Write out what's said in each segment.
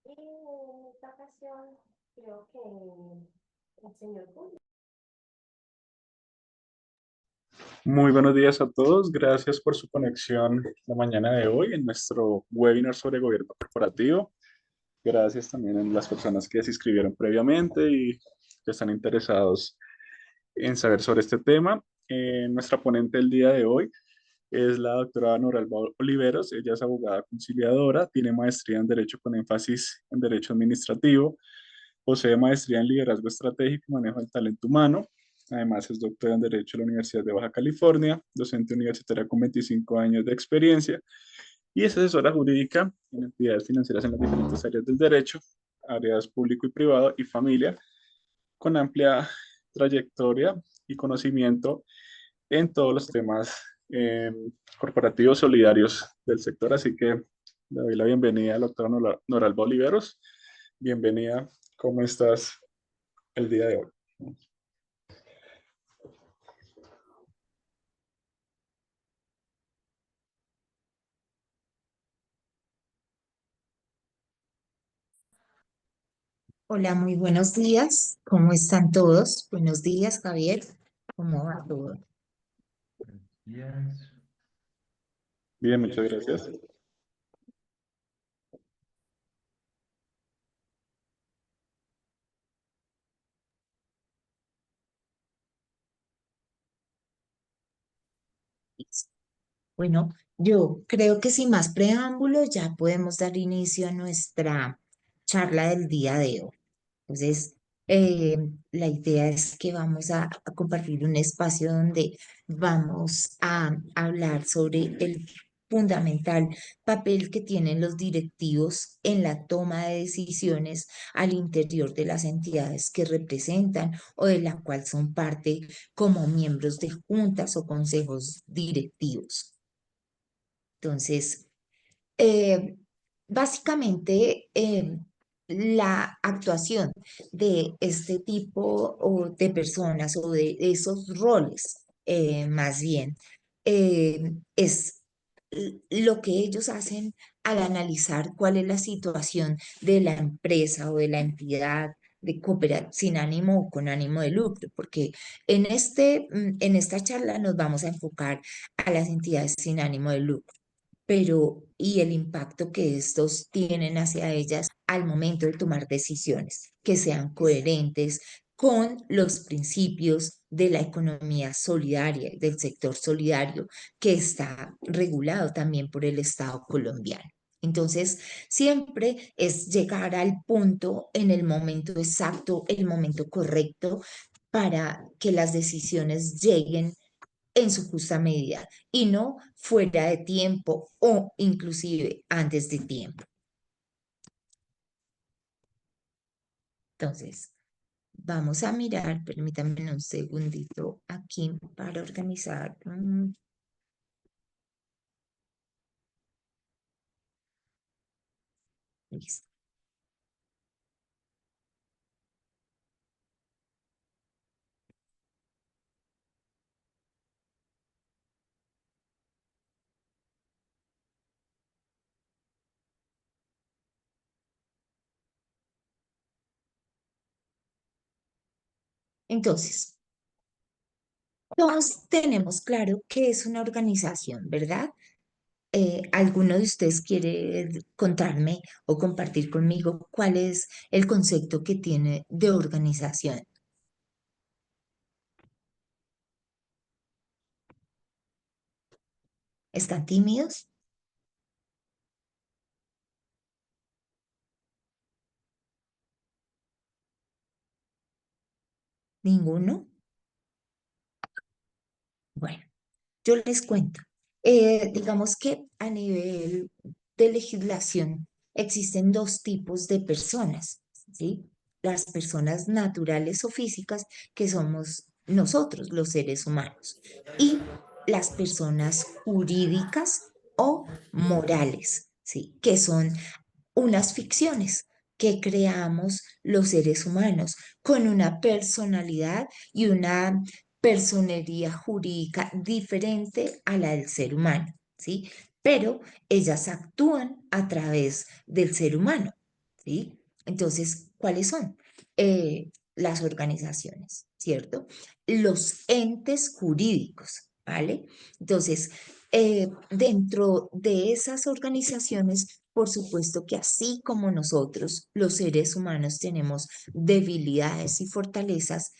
Y en esta ocasión creo que el señor Julio. Muy buenos días a todos. Gracias por su conexión la mañana de hoy en nuestro webinar sobre gobierno corporativo. Gracias también a las personas que se inscribieron previamente y que están interesados en saber sobre este tema. Nuestra ponente el día de hoy es la doctora Noralba Oliveros. Ella es abogada conciliadora, tiene maestría en Derecho con énfasis en Derecho Administrativo, posee maestría en Liderazgo Estratégico y Manejo del Talento Humano. Además, es doctora en Derecho de la Universidad de Baja California, docente universitaria con 25 años de experiencia y es asesora jurídica en entidades financieras en las diferentes áreas del derecho, áreas público y privado y familia, con amplia trayectoria y conocimiento en todos los temas corporativos solidarios del sector. Así que le doy la bienvenida a la doctora Noralba Oliveros. Bienvenida, ¿cómo estás el día de hoy? Hola, muy buenos días. ¿Cómo están todos? Buenos días, Javier. ¿Cómo va todo? Días. Bien, muchas gracias. Bueno, yo creo que sin más preámbulos ya podemos dar inicio a nuestra charla del día de hoy. Entonces, eh, la idea es que vamos a compartir un espacio donde vamos a hablar sobre el fundamental papel que tienen los directivos en la toma de decisiones al interior de las entidades que representan o de la cual son parte como miembros de juntas o consejos directivos. Entonces, eh, básicamente, la actuación de este tipo o de personas o de esos roles, más bien, es lo que ellos hacen al analizar cuál es la situación de la empresa o de la entidad de sin ánimo o con ánimo de lucro, porque en esta charla nos vamos a enfocar a las entidades sin ánimo de lucro, pero y el impacto que estos tienen hacia ellas al momento de tomar decisiones que sean coherentes con los principios de la economía solidaria, del sector solidario, que está regulado también por el Estado colombiano. Entonces, siempre es llegar al punto en el momento exacto, el momento correcto, para que las decisiones lleguen en su justa medida y no fuera de tiempo o inclusive antes de tiempo. Entonces, vamos a mirar, permítanme un segundito aquí para organizar. Listo. Entonces, todos tenemos claro qué es una organización, ¿verdad? ¿Alguno de ustedes quiere contarme o compartir conmigo cuál es el concepto que tiene de organización? ¿Están tímidos? ¿Ninguno? Bueno, yo les cuento. Digamos que a nivel de legislación existen dos tipos de personas, ¿sí? Las personas naturales o físicas, que somos nosotros, los seres humanos, y las personas jurídicas o morales, ¿sí? Que son unas ficciones que creamos los seres humanos con una personalidad y una personería jurídica diferente a la del ser humano, ¿sí? pero ellas actúan a través del ser humano, ¿sí? Entonces, ¿cuáles son? Las organizaciones, ¿cierto? Los entes jurídicos, ¿vale? Entonces, dentro de esas organizaciones, por supuesto que así como nosotros, los seres humanos, tenemos debilidades y fortalezas,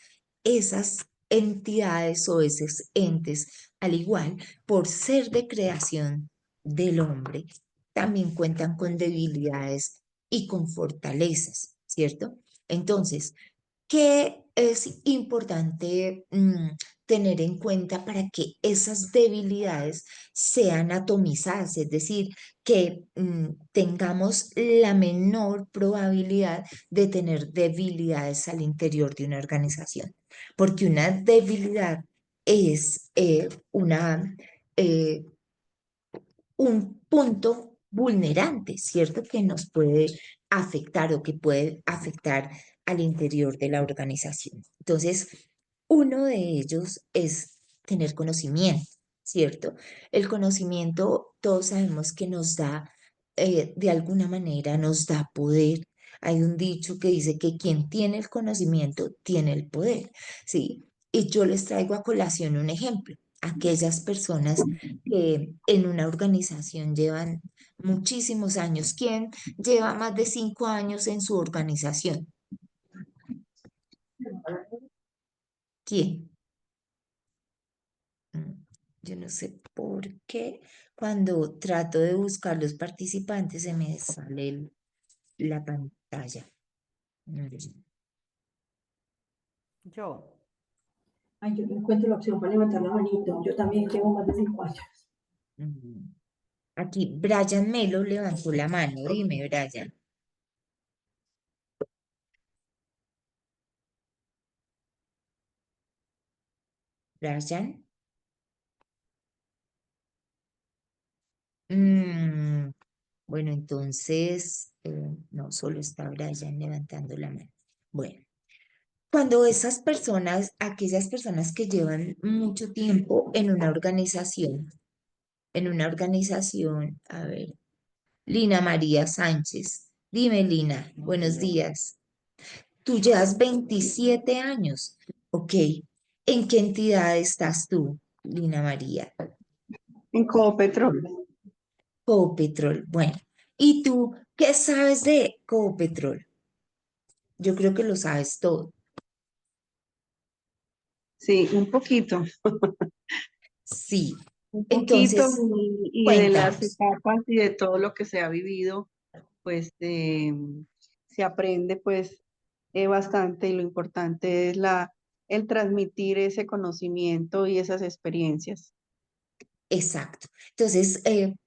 esas entidades o esos entes, al igual, por ser de creación del hombre, también cuentan con debilidades y con fortalezas, ¿cierto? Entonces, ¿qué es importante tener en cuenta para que esas debilidades sean atomizadas? Es decir, que tengamos la menor probabilidad de tener debilidades al interior de una organización, porque una debilidad es eh, un punto vulnerante, ¿cierto? Que nos puede afectar o que puede afectar al interior de la organización. Entonces, uno de ellos es tener conocimiento, ¿cierto? El conocimiento, todos sabemos que nos da, de alguna manera, nos da poder. Hay un dicho que dice que quien tiene el conocimiento tiene el poder, ¿sí? Y yo les traigo a colación un ejemplo. Aquellas personas que en una organización llevan muchísimos años. ¿Quién lleva más de 5 años en su organización? ¿Quién? Mm, Yo no sé por qué cuando trato de buscar los participantes se me sale la pantalla. Mm, Yo, Ay, yo no encuentro la opción para levantar la manito. Yo también llevo más de 5 años. mm. Aquí, Brian Melo levantó la mano. Dime, Brian. Brian. Mm, bueno, entonces, no, solo está Brian levantando la mano. Bueno. Cuando esas personas, aquellas personas que llevan mucho tiempo en una organización, a ver, Lina María Sánchez, dime Lina, buenos días. Tú llevas 27 años, ok. ¿En qué entidad estás tú, Lina María? en Copetrol. Copetrol, bueno. ¿Y tú qué sabes de Copetrol? Yo creo que lo sabes todo. Sí, un poquito, Sí. un poquito Entonces, y de las cuéntanos. etapas y de todo lo que se ha vivido, pues se aprende pues bastante y lo importante es el transmitir ese conocimiento y esas experiencias. Exacto. Entonces,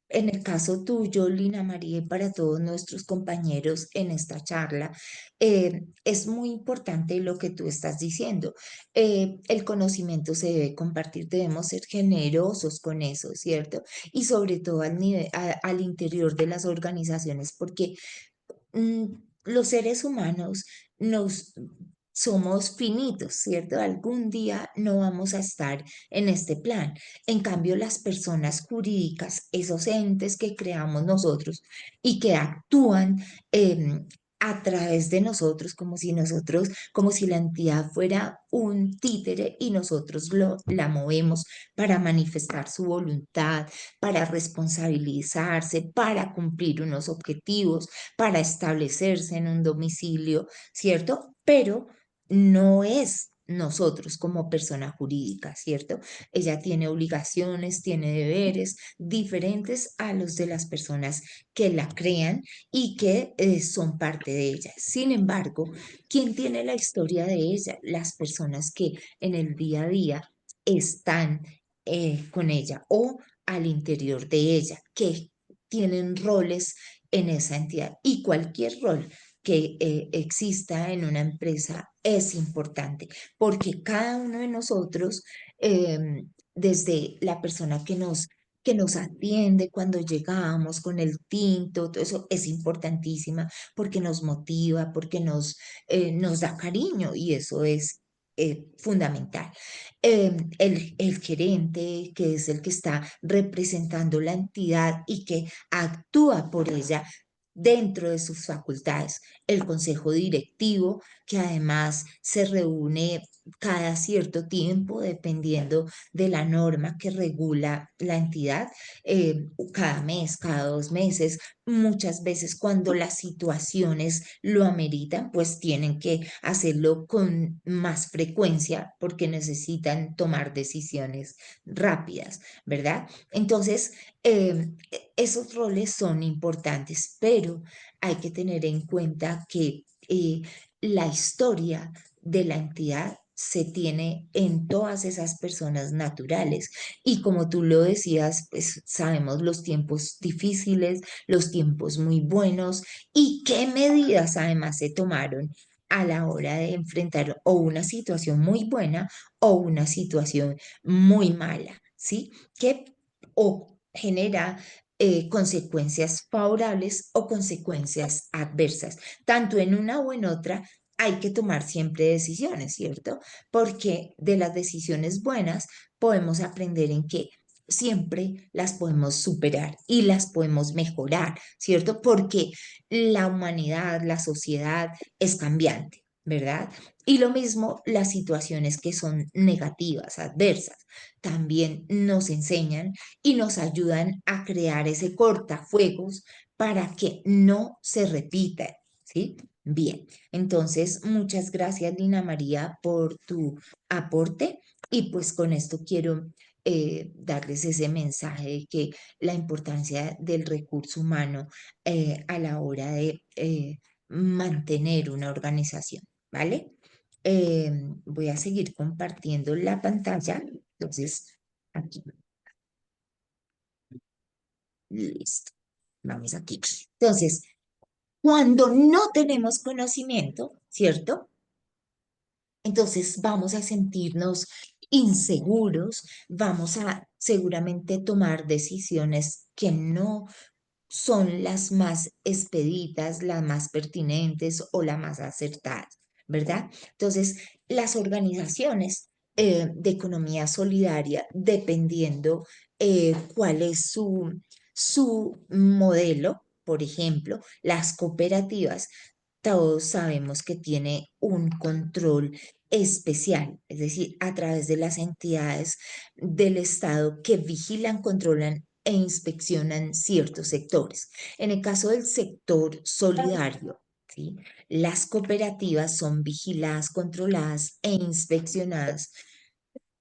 en el caso tuyo, Lina María, y para todos nuestros compañeros en esta charla, es muy importante lo que tú estás diciendo. El conocimiento se debe compartir, debemos ser generosos con eso, ¿cierto? Y sobre todo al nivel, al interior de las organizaciones, porque mm, los seres humanos nos somos finitos, ¿cierto? Algún día no vamos a estar en este plan. En cambio, las personas jurídicas, esos entes que creamos nosotros y que actúan a través de nosotros, como si la entidad fuera un títere y nosotros la movemos para manifestar su voluntad, para responsabilizarse, para cumplir unos objetivos, para establecerse en un domicilio, ¿cierto? Pero no es nosotros como persona jurídica, ¿cierto? Ella tiene obligaciones, tiene deberes diferentes a los de las personas que la crean y que son parte de ella. Sin embargo, ¿quién tiene la historia de ella? Las personas que en el día a día están con ella o al interior de ella, que tienen roles en esa entidad y cualquier rol que exista en una empresa es importante porque cada uno de nosotros, desde la persona que nos atiende cuando llegamos con el tinto, todo eso es importantísima porque nos motiva, porque nos da cariño y eso es fundamental. El gerente, que es el que está representando la entidad y que actúa por ella dentro de sus facultades. El consejo directivo, que además se reúne cada cierto tiempo, dependiendo de la norma que regula la entidad, cada mes, cada 2 meses, muchas veces cuando las situaciones lo ameritan, pues tienen que hacerlo con más frecuencia porque necesitan tomar decisiones rápidas, ¿verdad? Entonces, esos roles son importantes, pero hay que tener en cuenta que la historia de la entidad se tiene en todas esas personas naturales. Y como tú lo decías, pues sabemos los tiempos difíciles, los tiempos muy buenos y qué medidas además se tomaron a la hora de enfrentar o una situación muy buena o una situación muy mala, ¿sí? Que o genera consecuencias favorables o consecuencias adversas. Tanto en una o en otra hay que tomar siempre decisiones, ¿cierto? Porque de las decisiones buenas podemos aprender en que siempre las podemos superar y las podemos mejorar, ¿cierto? Porque la humanidad, la sociedad es cambiante, ¿verdad? Y lo mismo las situaciones que son negativas, adversas, también nos enseñan y nos ayudan a crear ese cortafuegos para que no se repitan, ¿sí? Bien, entonces muchas gracias, Lina María, por tu aporte y pues con esto quiero darles ese mensaje de que la importancia del recurso humano a la hora de mantener una organización, ¿vale? Voy a seguir compartiendo la pantalla. Entonces, aquí, listo. Vamos aquí. Entonces, cuando no tenemos conocimiento, ¿cierto? Entonces vamos a sentirnos inseguros, vamos a seguramente tomar decisiones que no son las más expeditas, las más pertinentes o las más acertadas, ¿verdad? Entonces, las organizaciones de economía solidaria, dependiendo cuál es su modelo, por ejemplo, las cooperativas, todos sabemos que tiene un control especial, es decir, a través de las entidades del Estado que vigilan, controlan e inspeccionan ciertos sectores. En el caso del sector solidario, ¿sí? Las cooperativas son vigiladas, controladas e inspeccionadas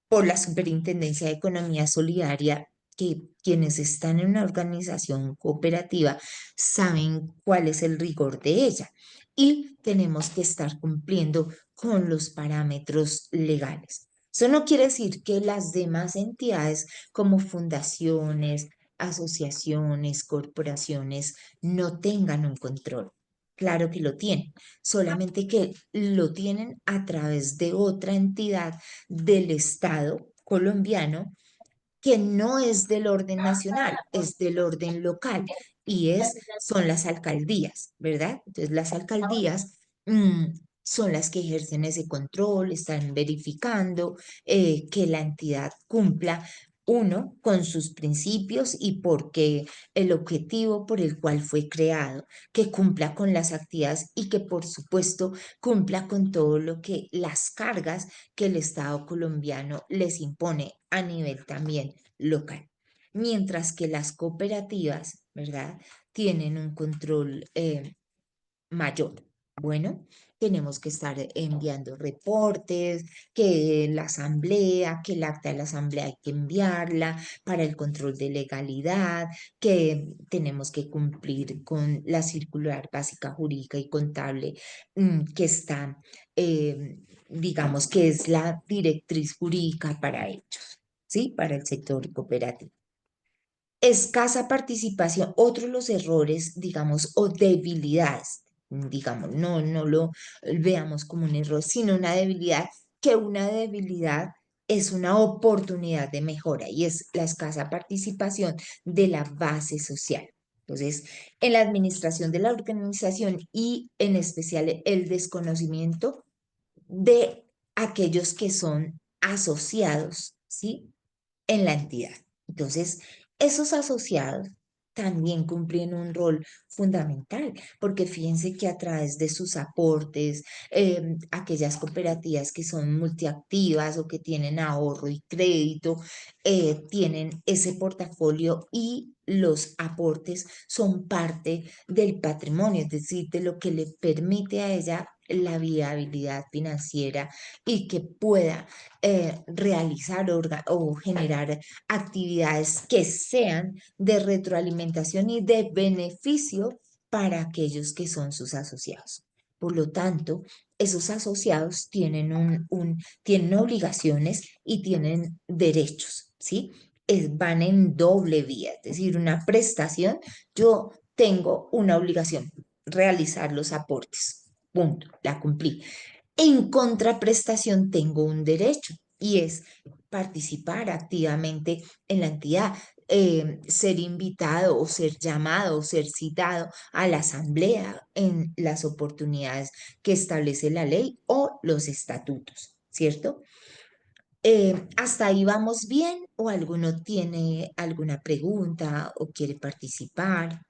por la Superintendencia de Economía Solidaria, que quienes están en una organización cooperativa saben cuál es el rigor de ella y tenemos que estar cumpliendo con los parámetros legales. Eso no quiere decir que las demás entidades como fundaciones, asociaciones, corporaciones no tengan un control. Claro que lo tienen, solamente que lo tienen a través de otra entidad del Estado colombiano que no es del orden nacional, es del orden local y son las alcaldías, ¿verdad? Entonces las alcaldías son las que ejercen ese control, están verificando que la entidad cumpla uno con sus principios y porque el objetivo por el cual fue creado, que cumpla con las actividades y que por supuesto cumpla con todo lo que las cargas que el Estado colombiano les impone a nivel también local. Mientras que las cooperativas, ¿verdad? Tienen un control mayor. Bueno, tenemos que estar enviando reportes, que la asamblea, que el acta de la asamblea hay que enviarla para el control de legalidad, que tenemos que cumplir con la circular básica jurídica y contable que está, digamos que es la directriz jurídica para ellos, ¿sí? Para el sector cooperativo. Escasa participación, otro de los errores, digamos, o debilidades, digamos, no lo veamos como un error, sino una debilidad, que una debilidad es una oportunidad de mejora y es la escasa participación de la base social. Entonces, en la administración de la organización y en especial el desconocimiento de aquellos que son asociados, ¿sí? En la entidad. Entonces, esos asociados también cumplen un rol fundamental, porque fíjense que a través de sus aportes, aquellas cooperativas que son multiactivas o que tienen ahorro y crédito, tienen ese portafolio y los aportes son parte del patrimonio, es decir, de lo que le permite a ella la viabilidad financiera y que pueda realizar o generar actividades que sean de retroalimentación y de beneficio para aquellos que son sus asociados. Por lo tanto, esos asociados tienen, tienen obligaciones y tienen derechos, ¿sí? Van en doble vía, es decir, una prestación, yo tengo una obligación, realizar los aportes, punto, la cumplí. En contraprestación tengo un derecho y es participar activamente en la entidad, ser invitado o ser llamado o ser citado a la asamblea en las oportunidades que establece la ley o los estatutos, ¿cierto? ¿Hasta ahí vamos bien o alguno tiene alguna pregunta o quiere participar?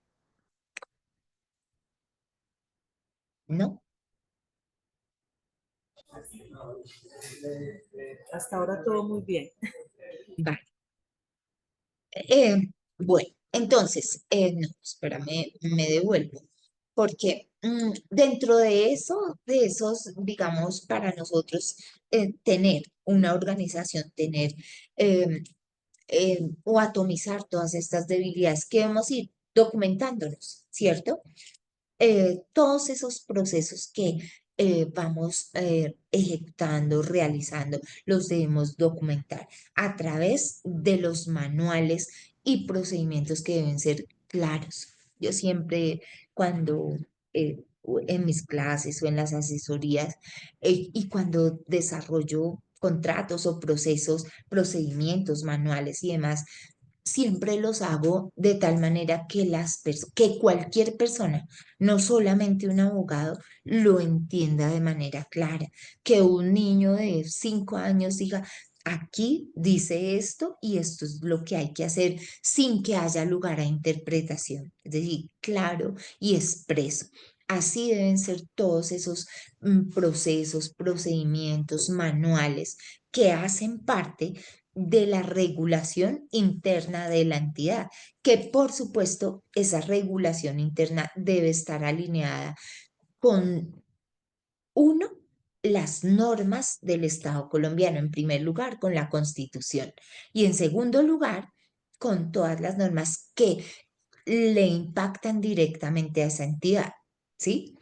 ¿No? Hasta ahora todo muy bien. Vale. Eh, bueno, entonces, no, espérame, me devuelvo, porque dentro de eso, de esos, digamos, para nosotros tener una organización, tener em, o atomizar todas estas debilidades que debemos ir documentándonos, ¿cierto? Todos esos procesos que vamos ejecutando, realizando, los debemos documentar a través de los manuales y procedimientos que deben ser claros. Yo siempre cuando en mis clases o en las asesorías y cuando desarrollo contratos o procesos, procedimientos, manuales y demás, siempre los hago de tal manera que que cualquier persona, no solamente un abogado, lo entienda de manera clara, que un niño de 5 años diga, aquí dice esto y esto es lo que hay que hacer sin que haya lugar a interpretación, es decir, claro y expreso. Así deben ser todos esos procesos, procedimientos, manuales que hacen parte de la regulación interna de la entidad, que por supuesto esa regulación interna debe estar alineada con, uno, las normas del Estado colombiano, en primer lugar, con la Constitución, y en segundo lugar, con todas las normas que le impactan directamente a esa entidad, ¿sí?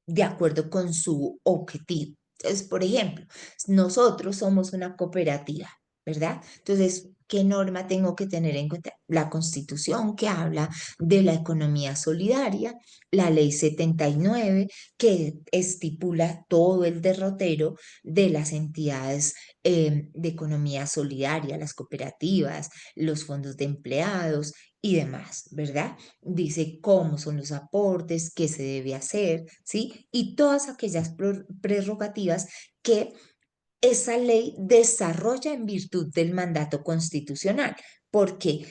De acuerdo con su objetivo. Entonces, por ejemplo, nosotros somos una cooperativa, ¿verdad? Entonces, ¿qué norma tengo que tener en cuenta? La Constitución que habla de la economía solidaria, la Ley 79 que estipula todo el derrotero de las entidades de economía solidaria, las cooperativas, los fondos de empleados y demás, ¿verdad? Dice cómo son los aportes, qué se debe hacer, ¿sí? Y todas aquellas prerrogativas que esa ley desarrolla en virtud del mandato constitucional, porque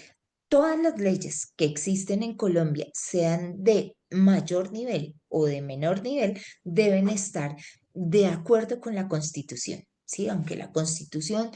todas las leyes que existen en Colombia, sean de mayor nivel o de menor nivel, deben estar de acuerdo con la Constitución. Sí, aunque la Constitución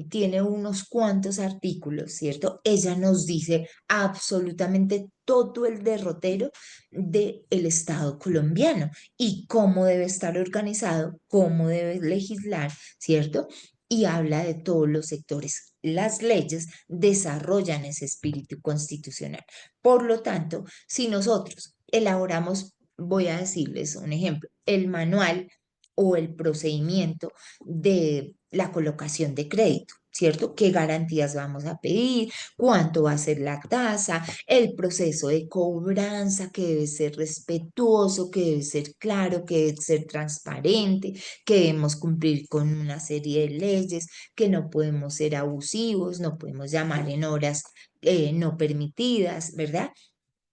tiene unos cuantos artículos, ¿cierto? Ella nos dice absolutamente todo el derrotero del Estado colombiano y cómo debe estar organizado, cómo debe legislar, ¿cierto? Y habla de todos los sectores. Las leyes desarrollan ese espíritu constitucional. Por lo tanto, si nosotros elaboramos, voy a decirles un ejemplo, el manual o el procedimiento de la colocación de crédito, ¿cierto? ¿Qué garantías vamos a pedir? ¿Cuánto va a ser la tasa? El proceso de cobranza que debe ser respetuoso, que debe ser claro, que debe ser transparente, que debemos cumplir con una serie de leyes, que no podemos ser abusivos, no podemos llamar en horas no permitidas, ¿verdad?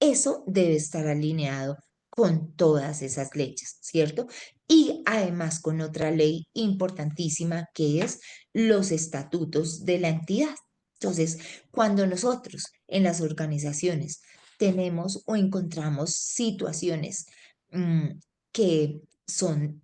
Eso debe estar alineado con todas esas leyes, ¿cierto? Y además con otra ley importantísima que es los estatutos de la entidad. Entonces, cuando nosotros en las organizaciones tenemos o encontramos situaciones que son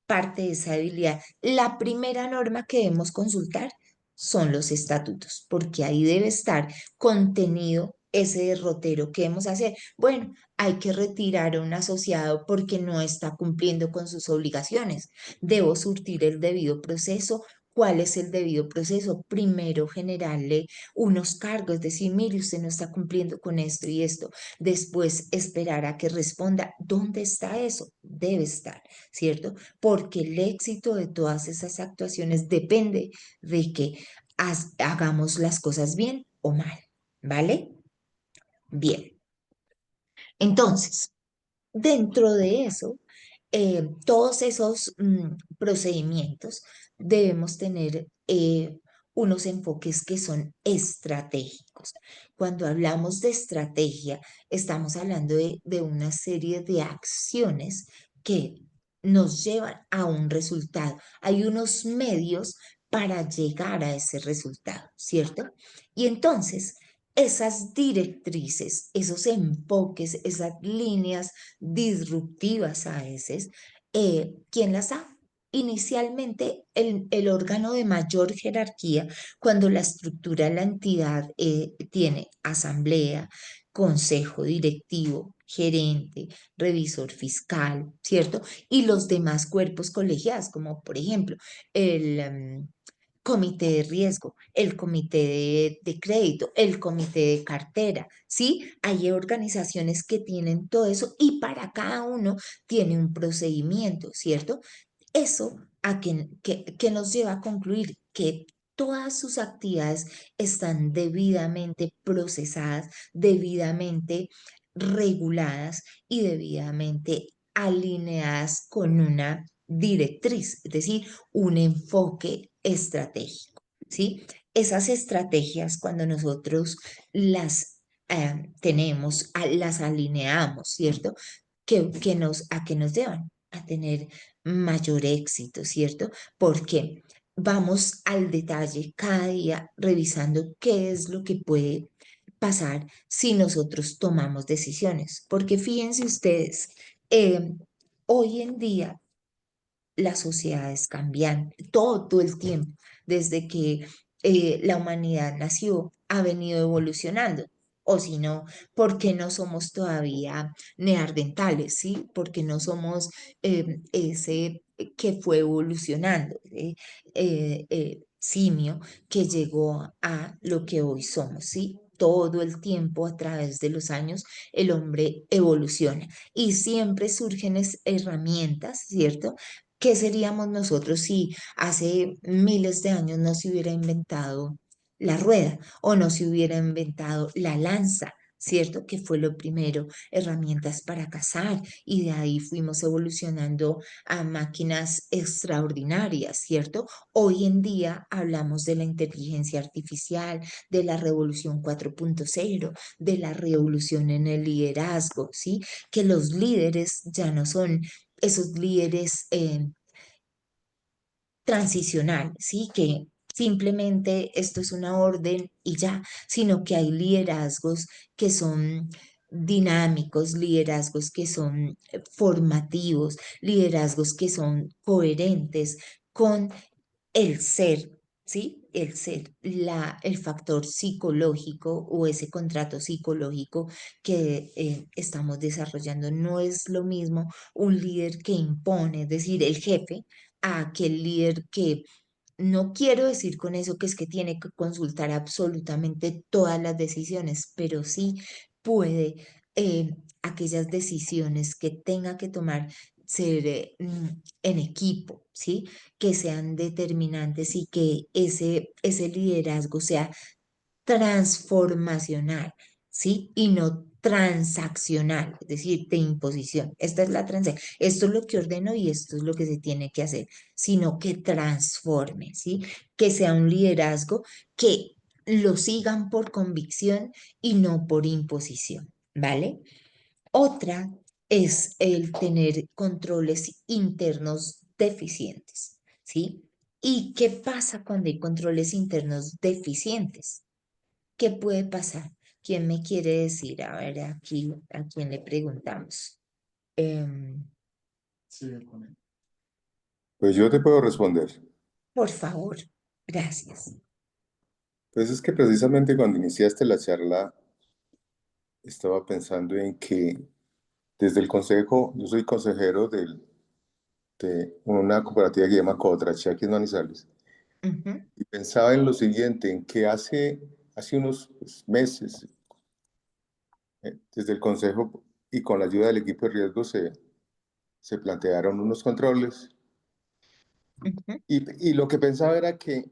parte de esa debilidad, la primera norma que debemos consultar son los estatutos, porque ahí debe estar contenido ese derrotero que debemos hacer. Bueno, hay que retirar a un asociado porque no está cumpliendo con sus obligaciones. Debo surtir el debido proceso. ¿Cuál es el debido proceso? Primero, generarle unos cargos, decir, mire, usted no está cumpliendo con esto y esto. Después, esperar a que responda. ¿Dónde está eso? Debe estar, ¿cierto? Porque el éxito de todas esas actuaciones depende de que hagamos las cosas bien o mal, ¿vale? Bien. Entonces, dentro de eso, todos esos procedimientos debemos tener unos enfoques que son estratégicos. Cuando hablamos de estrategia, estamos hablando de una serie de acciones que nos llevan a un resultado. Hay unos medios para llegar a ese resultado, ¿cierto? Y entonces, esas directrices, esos enfoques, esas líneas disruptivas a veces, ¿quién las da? Inicialmente, el órgano de mayor jerarquía, cuando la estructura de la entidad tiene asamblea, consejo directivo, gerente, revisor fiscal, ¿cierto? Y los demás cuerpos colegiados, como por ejemplo el comité de riesgo, el comité de crédito, el comité de cartera, ¿sí? Hay organizaciones que tienen todo eso y para cada uno tiene un procedimiento, ¿cierto? Eso que nos lleva a concluir que todas sus actividades están debidamente procesadas, debidamente reguladas y debidamente alineadas con una directriz, es decir, un enfoque estratégico, ¿sí? Esas estrategias, cuando nosotros las tenemos, las alineamos, ¿cierto? ¿A qué nos llevan? A tener mayor éxito, ¿cierto? Porque vamos al detalle cada día revisando qué es lo que puede pasar si nosotros tomamos decisiones. Porque fíjense ustedes, hoy en día la sociedad es cambiante todo el tiempo, desde que la humanidad nació, ha venido evolucionando. O si no, ¿por qué no somos todavía neandertales? ¿Sí? Porque no somos ese que fue evolucionando, simio que llegó a lo que hoy somos, ¿sí? Todo el tiempo, a través de los años, el hombre evoluciona y siempre surgen herramientas, ¿cierto? ¿Qué seríamos nosotros si hace miles de años no se hubiera inventado la rueda o no se hubiera inventado la lanza? ¿Cierto? Que fue lo primero, herramientas para cazar y de ahí fuimos evolucionando a máquinas extraordinarias, ¿cierto? Hoy en día hablamos de la inteligencia artificial, de la revolución 4.0, de la revolución en el liderazgo, ¿sí? Que los líderes ya no son esos líderes transicional, ¿sí? Que simplemente esto es una orden y ya, sino que hay liderazgos que son dinámicos, liderazgos que son formativos, liderazgos que son coherentes con el ser, ¿sí? El ser, el factor psicológico o ese contrato psicológico que estamos desarrollando. No es lo mismo un líder que impone, es decir, el jefe, a aquel líder que no quiero decir con eso que es que tiene que consultar absolutamente todas las decisiones, pero sí puede aquellas decisiones que tenga que tomar ser en equipo, ¿sí? Que sean determinantes y que ese liderazgo sea transformacional, ¿sí? Y no transaccional, es decir, de imposición. Esta es la transacción, esto es lo que ordeno y esto es lo que se tiene que hacer, sino que transforme, ¿sí? Que sea un liderazgo que lo sigan por convicción y no por imposición, ¿vale? Otra es el tener controles internos deficientes, ¿sí? ¿Y qué pasa cuando hay controles internos deficientes? ¿Qué puede pasar? ¿Quién me quiere decir? A ver, aquí, ¿a quién le preguntamos? Em, Sí, con él. Pues yo te puedo responder. por favor, gracias. Pues es que precisamente cuando iniciaste la charla estaba pensando en que desde el consejo, yo soy consejero de una cooperativa que se llama Cotrache aquí en Manizales, Ujú, y pensaba en lo siguiente, en que hace unos pues, meses, desde el consejo y con la ayuda del equipo de riesgo se plantearon unos controles, ujú, y lo que pensaba era que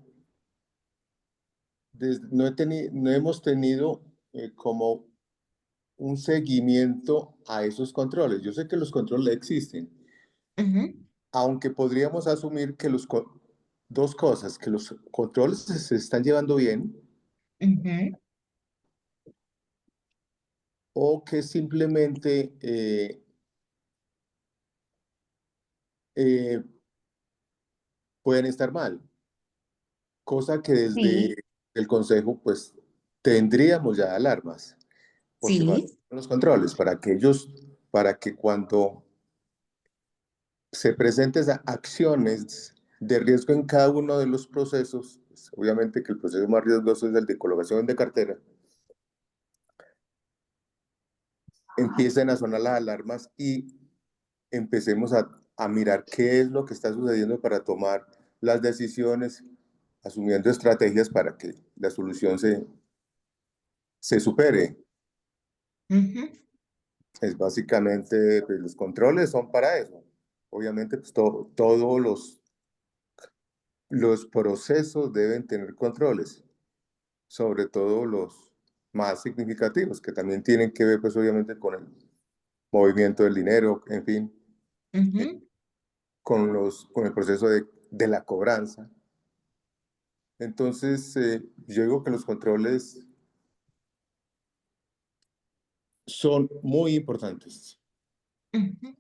no hemos tenido como un seguimiento a esos controles. Yo sé que los controles existen, ujú, aunque podríamos asumir que dos cosas, que los controles se están llevando bien ujú. o que simplemente eh, pueden estar mal, cosa que desde Sí, el Consejo pues tendríamos ya alarmas por si faltan sí. los controles, para que cuando se presenten acciones de riesgo en cada uno de los procesos, pues, obviamente que el proceso más riesgoso es el de colocación de cartera, empiecen a sonar las alarmas y empecemos a mirar qué es lo que está sucediendo para tomar las decisiones, asumiendo estrategias para que la solución se supere. Ujú, Es básicamente, pues, los controles son para eso. Obviamente, pues, todos los procesos deben tener controles, sobre todo los más significativos, que también tienen que ver, pues, obviamente, con el movimiento del dinero, en fin, ujú. con el proceso de la cobranza. Entonces, yo digo que los controles son muy importantes. Ujú.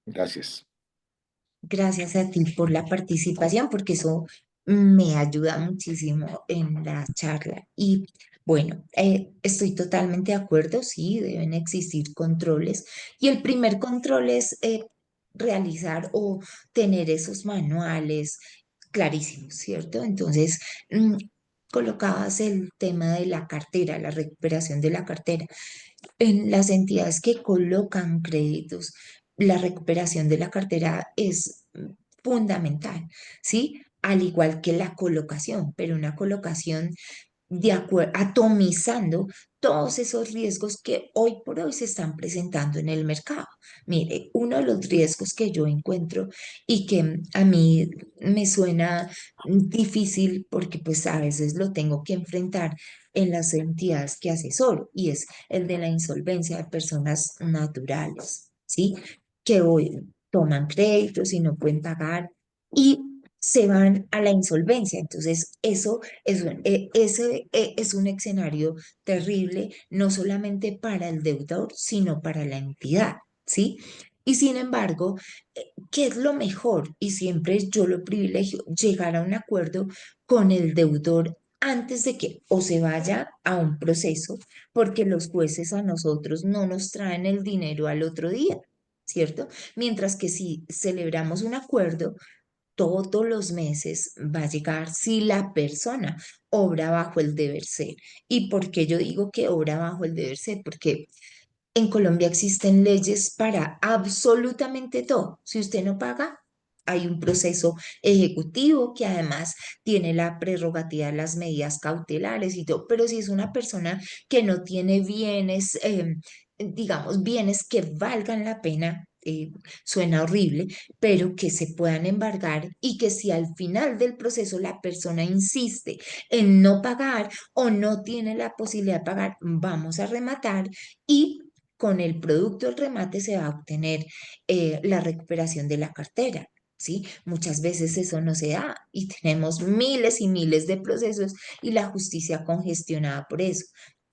Gracias. Gracias a ti por la participación, porque eso me ayuda muchísimo en la charla. Y bueno, estoy totalmente de acuerdo, sí, deben existir controles. Y el primer control es realizar o tener esos manuales clarísimos, ¿cierto? Entonces, colocabas el tema de la cartera, la recuperación de la cartera en las entidades que colocan créditos, la recuperación de la cartera es fundamental, ¿sí? Al igual que la colocación, pero una colocación de acuerdo, atomizando todos esos riesgos que hoy por hoy se están presentando en el mercado. Mire, uno de los riesgos que yo encuentro y que a mí me suena difícil porque pues a veces lo tengo que enfrentar en las entidades que asesoro y es el de la insolvencia de personas naturales, ¿sí? Que hoy toman créditos y no pueden pagar y se van a la insolvencia. Entonces, ese es un escenario terrible, no solamente para el deudor, sino para la entidad, ¿sí? Y sin embargo, ¿qué es lo mejor? Y siempre yo lo privilegio, llegar a un acuerdo con el deudor antes de que o se vaya a un proceso, porque los jueces a nosotros no nos traen el dinero al otro día, ¿cierto? Mientras que si celebramos un acuerdo, todos los meses va a llegar si la persona obra bajo el deber ser. ¿Y por qué yo digo que obra bajo el deber ser? Porque en Colombia existen leyes para absolutamente todo. Si usted no paga, hay un proceso ejecutivo que además tiene la prerrogativa de las medidas cautelares y todo. Pero si es una persona que no tiene bienes, digamos, bienes que valgan la pena, suena horrible, pero que se puedan embargar y que si al final del proceso la persona insiste en no pagar o no tiene la posibilidad de pagar, vamos a rematar y con el producto del remate se va a obtener la recuperación de la cartera. ¿Sí? Muchas veces eso no se da y tenemos miles y miles de procesos y la justicia congestionada por eso.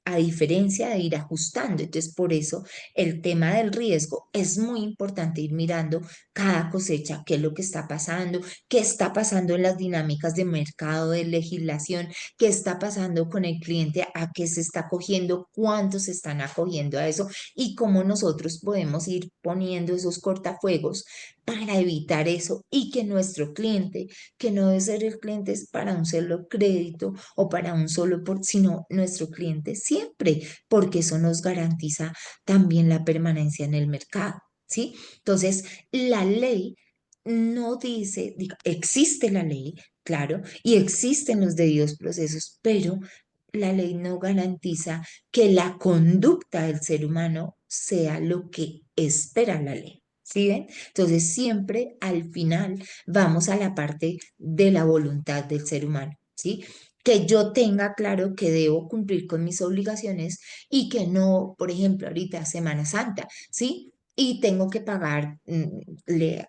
a diferencia de ir ajustando. Entonces, por eso el tema del riesgo es muy importante ir mirando cada cosecha, qué es lo que está pasando, qué está pasando en las dinámicas de mercado, de legislación, qué está pasando con el cliente, a qué se está acogiendo, cuántos se están acogiendo a eso y cómo nosotros podemos ir poniendo esos cortafuegos para evitar eso y que nuestro cliente, que no debe ser el cliente es para un solo crédito o para un solo, sino nuestro cliente siempre, porque eso nos garantiza también la permanencia en el mercado, ¿sí? Entonces, la ley no dice, existe la ley, claro, y existen los debidos procesos, pero la ley no garantiza que la conducta del ser humano sea lo que espera la ley. ¿Sí ven? Entonces siempre al final vamos a la parte de la voluntad del ser humano, ¿sí? Que yo tenga claro que debo cumplir con mis obligaciones y que no, por ejemplo, ahorita Semana Santa, ¿sí? Y tengo que pagar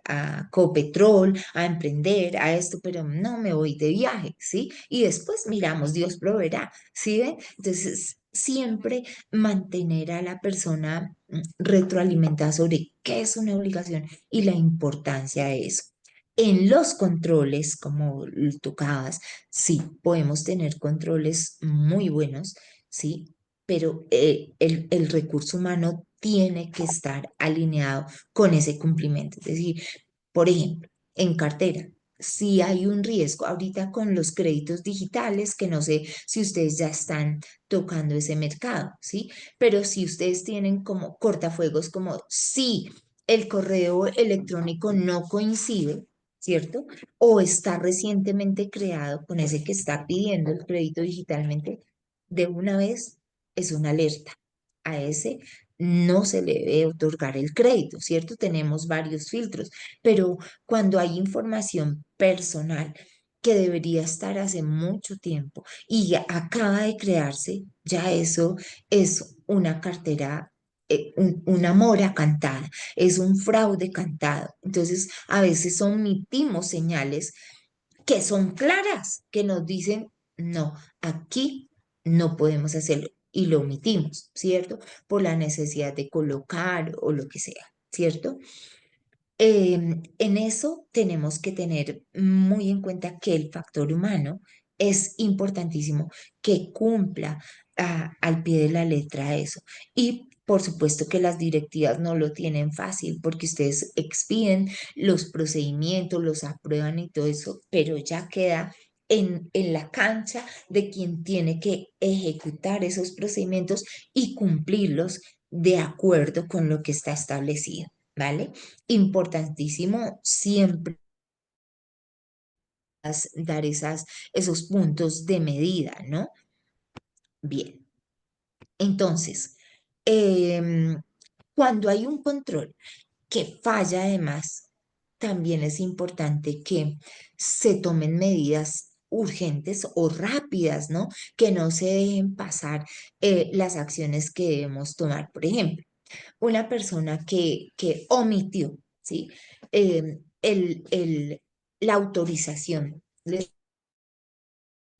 a Copetrol, a emprender, a esto, pero no me voy de viaje, ¿sí? Y después miramos, Dios proveerá, ¿sí ven? Entonces, siempre mantener a la persona retroalimentada sobre qué es una obligación y la importancia de eso. En los controles, como tocabas, sí, podemos tener controles muy buenos, sí, pero el recurso humano tiene que estar alineado con ese cumplimiento. Es decir, por ejemplo, en cartera, si hay un riesgo, ahorita con los créditos digitales, que no sé si ustedes ya están tocando ese mercado, ¿sí? Pero si ustedes tienen como cortafuegos, como si el correo electrónico no coincide, ¿cierto? O está recientemente creado con ese que está pidiendo el crédito digitalmente, de una vez es una alerta. A ese no se le debe otorgar el crédito, ¿cierto? Tenemos varios filtros, pero cuando hay información personal que debería estar hace mucho tiempo y ya acaba de crearse, ya eso es una cartera, una mora cantada, es un fraude cantado. Entonces, a veces omitimos señales que son claras, que nos dicen, no, aquí no podemos hacerlo y lo omitimos, ¿cierto? Por la necesidad de colocar o lo que sea, ¿cierto? En eso tenemos que tener muy en cuenta que el factor humano es importantísimo, que cumpla al pie de la letra eso. Y por supuesto que las directivas no lo tienen fácil porque ustedes expiden los procedimientos, los aprueban y todo eso, pero ya queda en la cancha de quien tiene que ejecutar esos procedimientos y cumplirlos de acuerdo con lo que está establecido, ¿vale? Importantísimo siempre dar esos puntos de medida, ¿no? Bien, entonces, em, cuando hay un control que falla además, también es importante que se tomen medidas urgentes o rápidas, ¿no? Que no se dejen pasar las acciones que debemos tomar. Por ejemplo, una persona que omitió, ¿sí? La autorización. Les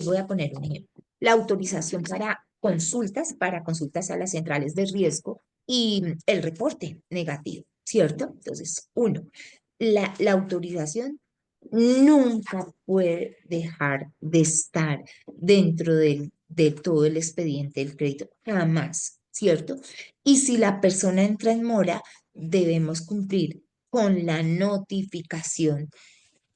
voy a poner un ejemplo. La autorización para consultas a las centrales de riesgo y el reporte negativo, ¿cierto? Entonces, uno, la autorización nunca puede dejar de estar dentro de todo el expediente del crédito, jamás, ¿cierto? Y si la persona entra en mora, debemos cumplir con la notificación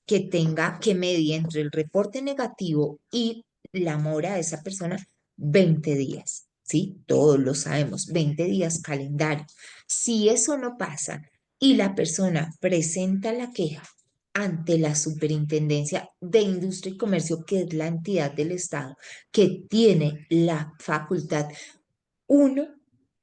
que tenga que medir entre el reporte negativo y la mora de esa persona 20 días, ¿sí? Todos lo sabemos, 20 días calendario. Si eso no pasa y la persona presenta la queja ante la Superintendencia de Industria y Comercio, que es la entidad del Estado que tiene la facultad, uno,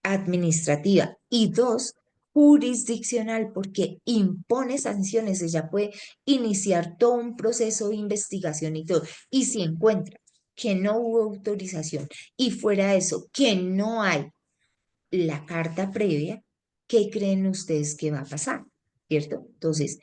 administrativa y dos, jurisdiccional, porque impone sanciones, ella puede iniciar todo un proceso de investigación y todo. Y si encuentra que no hubo autorización y fuera de eso, que no hay la carta previa, ¿qué creen ustedes que va a pasar? ¿Cierto? Entonces,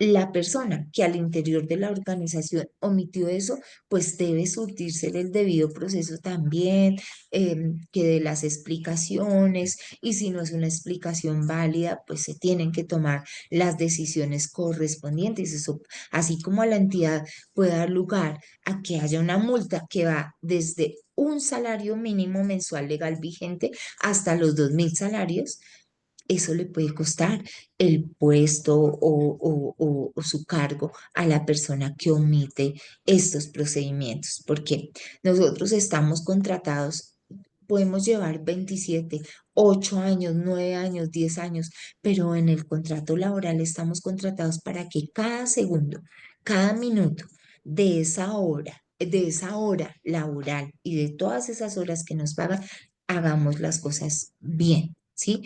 La persona que al interior de la organización omitió eso, pues debe surtirse el debido proceso también, que dé las explicaciones, y si no es una explicación válida, pues se tienen que tomar las decisiones correspondientes. Eso, así como a la entidad puede dar lugar a que haya una multa que va desde un salario mínimo mensual legal vigente hasta los 2.000 salarios, eso le puede costar el puesto o su cargo a la persona que omite estos procedimientos, porque nosotros estamos contratados, podemos llevar 27, 8 años, 9 años, 10 años, pero en el contrato laboral estamos contratados para que cada segundo, cada minuto de esa hora laboral y de todas esas horas que nos pagan, hagamos las cosas bien, ¿sí?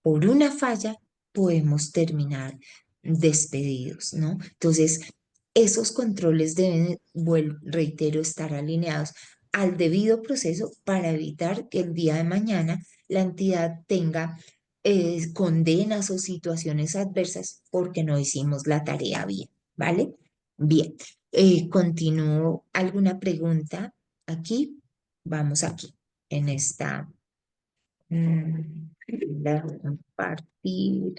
Por una falla podemos terminar despedidos, ¿no? Entonces, esos controles deben, reitero, estar alineados al debido proceso para evitar que el día de mañana la entidad tenga condenas o situaciones adversas porque no hicimos la tarea bien, ¿vale? Bien, continúo. ¿Alguna pregunta aquí? Vamos aquí, en esta. La voy a compartir.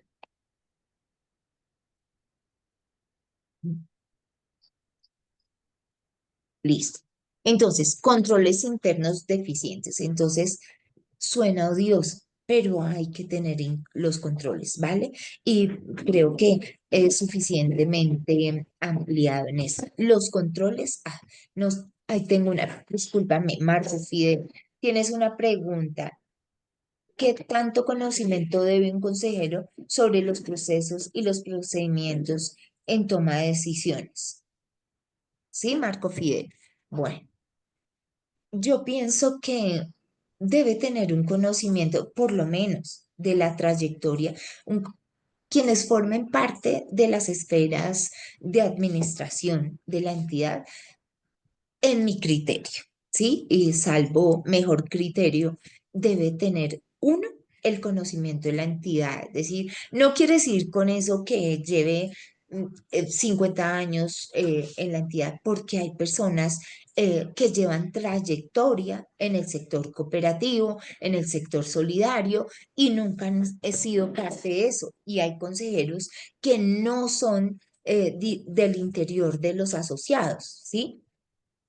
Listo. Entonces, controles internos deficientes. Entonces, suena odioso, pero hay que tener los controles, ¿vale? Y creo que es suficientemente ampliado en eso. Los controles, ahí tengo una, discúlpame, Marco Fidel, tienes una pregunta. ¿Qué tanto conocimiento debe un consejero sobre los procesos y los procedimientos en toma de decisiones? ¿Sí, Marco Fidel? Bueno, yo pienso que debe tener un conocimiento, por lo menos, de la trayectoria, un- quienes formen parte de las esferas de administración de la entidad, en mi criterio, ¿sí? Y salvo mejor criterio, debe tener uno, el conocimiento de la entidad. Es decir, no quiere decir con eso que lleve 50 años en la entidad, porque hay personas que llevan trayectoria en el sector cooperativo, en el sector solidario, y nunca han sido parte de eso. Y hay consejeros que no son del interior de los asociados, ¿sí?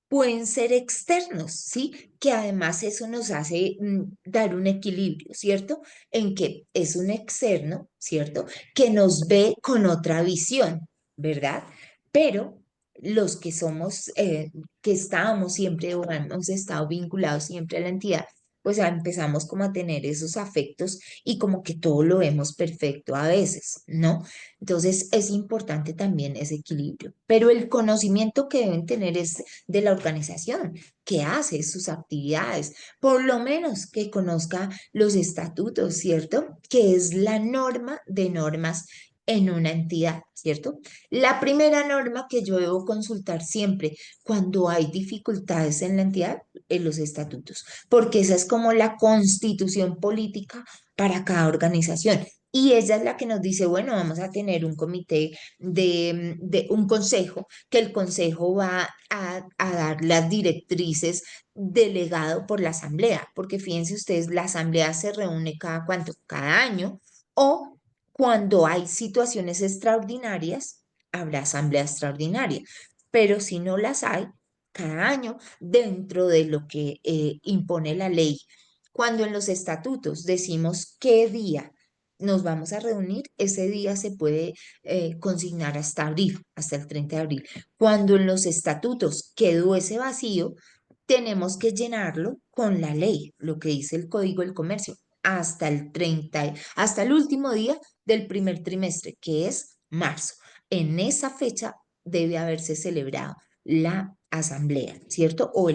Pueden ser externos, ¿sí? Que además eso nos hace dar un equilibrio, ¿cierto? En que es un externo, ¿cierto? Que nos ve con otra visión, ¿verdad? Pero los que somos, que estábamos siempre o hemos estado vinculados siempre a la entidad, pues ya empezamos como a tener esos afectos y como que todo lo vemos perfecto a veces, ¿no? Entonces es importante también ese equilibrio, pero el conocimiento que deben tener es de la organización, que hace sus actividades, por lo menos que conozca los estatutos, ¿cierto? Que es la norma de normas en una entidad, ¿cierto? La primera norma que yo debo consultar siempre cuando hay dificultades en la entidad es los estatutos, porque esa es como la constitución política para cada organización. Y ella es la que nos dice, bueno, vamos a tener un comité de un consejo, que el consejo va a dar las directrices delegado por la asamblea, porque fíjense ustedes, la asamblea se reúne cada cuánto, cada año, o cuando hay situaciones extraordinarias, habrá asamblea extraordinaria, pero si no las hay, cada año, dentro de lo que impone la ley. Cuando en los estatutos decimos qué día nos vamos a reunir, ese día se puede consignar hasta abril, hasta el 30 de abril. Cuando en los estatutos quedó ese vacío, tenemos que llenarlo con la ley, lo que dice el Código del Comercio, hasta el 30, hasta el último día del primer trimestre, que es marzo. En esa fecha debe haberse celebrado la asamblea, ¿cierto? O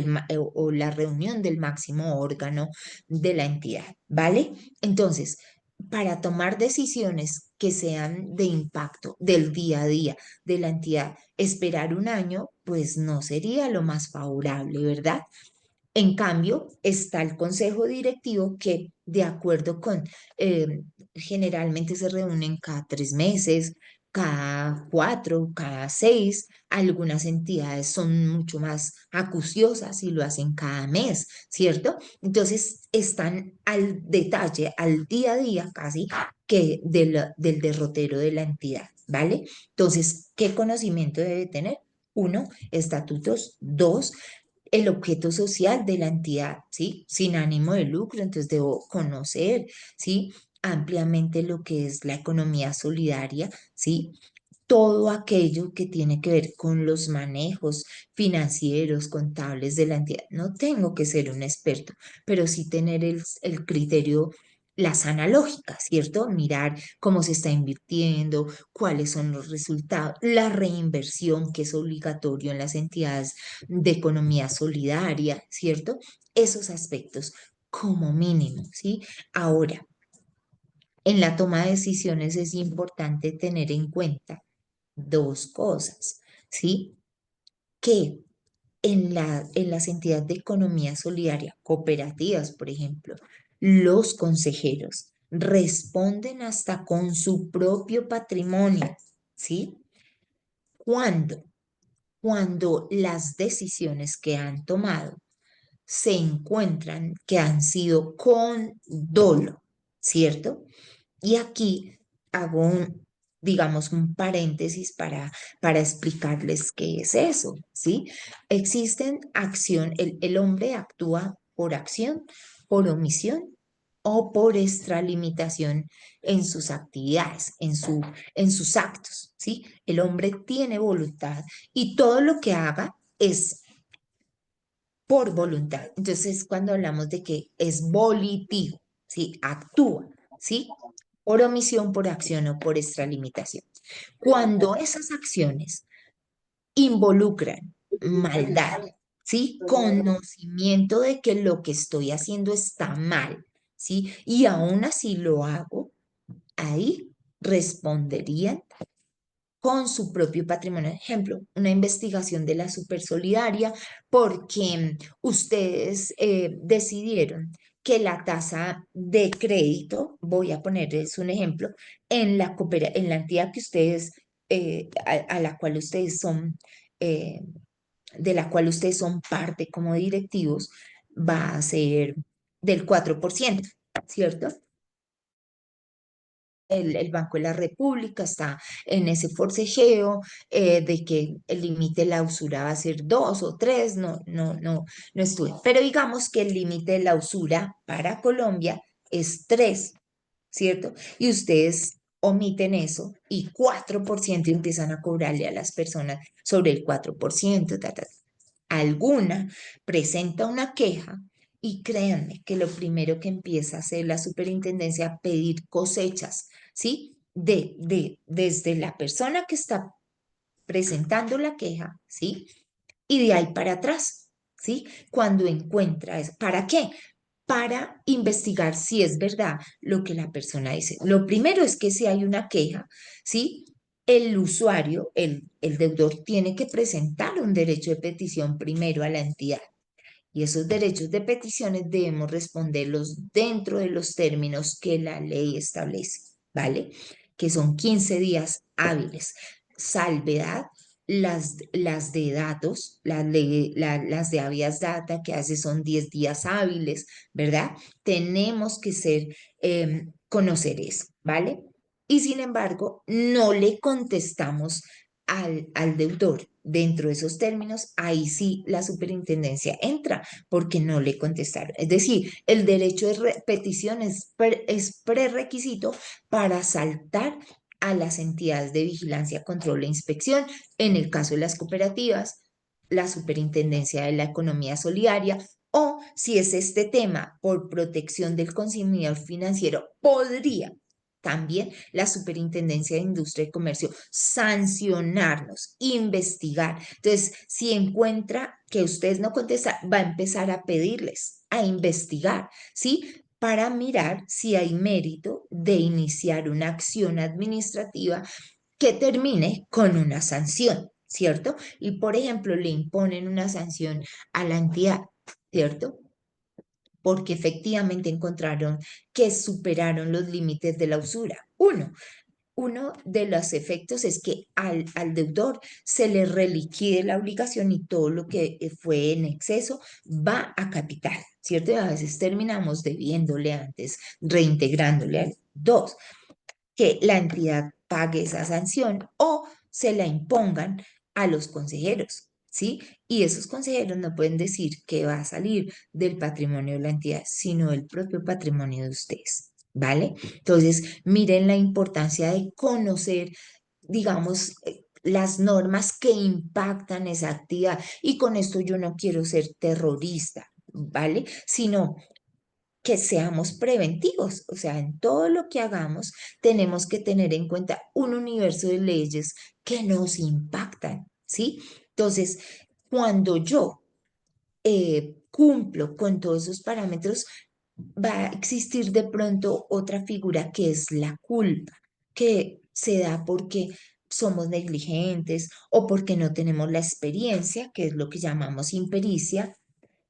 la reunión del máximo órgano de la entidad, ¿vale? Entonces, para tomar decisiones que sean de impacto del día a día de la entidad, esperar un año, pues no sería lo más favorable, ¿verdad? En cambio, está el consejo directivo que, de acuerdo con, generalmente se reúnen cada 3 meses, cada 4, cada 6. Algunas entidades son mucho más acuciosas y lo hacen cada mes, ¿cierto? Entonces están al detalle, al día a día casi, que del derrotero de la entidad, ¿vale? Entonces, ¿qué conocimiento debe tener? Uno, estatutos. Dos, el objeto social de la entidad, ¿sí? Sin ánimo de lucro, entonces debo conocer, ¿sí? Ampliamente lo que es la economía solidaria, ¿sí? Todo aquello que tiene que ver con los manejos financieros, contables de la entidad. No tengo que ser un experto, pero sí tener el criterio, la sana lógica, ¿cierto? Mirar cómo se está invirtiendo, cuáles son los resultados, la reinversión que es obligatorio en las entidades de economía solidaria, ¿cierto? Esos aspectos como mínimo, ¿sí? Ahora, en la toma de decisiones es importante tener en cuenta dos cosas, ¿sí? Que en las entidades de economía solidaria, cooperativas, por ejemplo, los consejeros responden hasta con su propio patrimonio, ¿sí? ¿Cuándo? Cuando las decisiones que han tomado se encuentran que han sido con dolo, ¿cierto? Y aquí hago digamos, un paréntesis para explicarles qué es eso, ¿sí? Existen acción, el hombre actúa por acción, por omisión o por extralimitación en sus actividades, en sus actos, ¿sí? El hombre tiene voluntad y todo lo que haga es por voluntad. Entonces, cuando hablamos de que es volitivo, ¿sí? Actúa, ¿sí? Por omisión, por acción o por extralimitación. Cuando esas acciones involucran maldad, ¿sí? Conocimiento de que lo que estoy haciendo está mal, ¿sí? Y aún así lo hago, ahí responderían con su propio patrimonio. Ejemplo, una investigación de la Supersolidaria porque ustedes decidieron que la tasa de crédito, voy a ponerles un ejemplo, en la entidad que ustedes, a la cual ustedes son, eh, de la cual ustedes son parte como directivos, va a ser del 4%, ¿cierto? El Banco de la República está en ese forcejeo de que el límite de la usura va a ser 2 o 3, no estuve. Pero digamos que el límite de la usura para Colombia es 3, ¿cierto? Y ustedes omiten eso y 4% empiezan a cobrarle a las personas sobre el 4%, alguna presenta una queja y créanme que lo primero que empieza a hacer la superintendencia a pedir cosechas, ¿sí? Desde la persona que está presentando la queja, ¿sí? Y de ahí para atrás, ¿sí? Cuando encuentra eso. ¿Para qué? Para investigar si es verdad lo que la persona dice. Lo primero es que si hay una queja, ¿sí? El usuario, el deudor, tiene que presentar un derecho de petición primero a la entidad. Y esos derechos de peticiones debemos responderlos dentro de los términos que la ley establece, ¿vale? Que son 15 días hábiles. Salvedad, las de datos, las de habeas data, que hace son 10 días hábiles, ¿verdad? Tenemos que conocer eso, ¿vale? Y sin embargo, no le contestamos al deudor dentro de esos términos, ahí sí la superintendencia entra porque no le contestaron. Es decir, el derecho de repetición es prerequisito para saltar a las entidades de vigilancia, control e inspección. En el caso de las cooperativas, la superintendencia de la economía solidaria, o si es este tema por protección del consumidor financiero, podría también la Superintendencia de Industria y Comercio sancionarnos, investigar. Entonces, si encuentra que ustedes no contestan, va a empezar a pedirles, a investigar, ¿sí? Para mirar si hay mérito de iniciar una acción administrativa que termine con una sanción, ¿cierto? Y, por ejemplo, le imponen una sanción a la entidad, ¿cierto? Porque efectivamente encontraron que superaron los límites de la usura. Uno, uno de los efectos es que al deudor se le reliquide la obligación y todo lo que fue en exceso va a capital, ¿cierto? Y a veces terminamos debiéndole antes, reintegrándole al dos, que la entidad pague esa sanción o se la impongan a los consejeros, ¿sí? Y esos consejeros no pueden decir que va a salir del patrimonio de la entidad, sino del propio patrimonio de ustedes, ¿vale? Entonces, miren la importancia de conocer, digamos, las normas que impactan esa actividad. Y con esto yo no quiero ser terrorista, ¿vale? Sino que seamos preventivos, o sea, en todo lo que hagamos tenemos que tener en cuenta un universo de leyes que nos impactan, ¿sí? Entonces, cuando yo cumplo con todos esos parámetros, va a existir de pronto otra figura que es la culpa, que se da porque somos negligentes o porque no tenemos la experiencia, que es lo que llamamos impericia,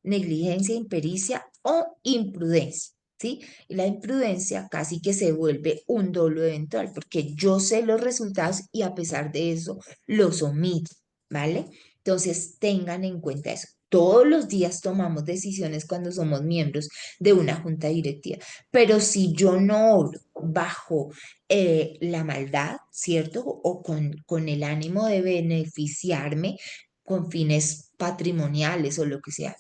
negligencia, impericia o imprudencia, ¿sí? Y la imprudencia casi que se vuelve un dolo eventual, porque yo sé los resultados y a pesar de eso los omito, ¿vale? Entonces tengan en cuenta eso. Todos los días tomamos decisiones cuando somos miembros de una junta directiva, pero si yo no obro bajo la maldad, ¿cierto? O con el ánimo de beneficiarme con fines patrimoniales o lo que sea,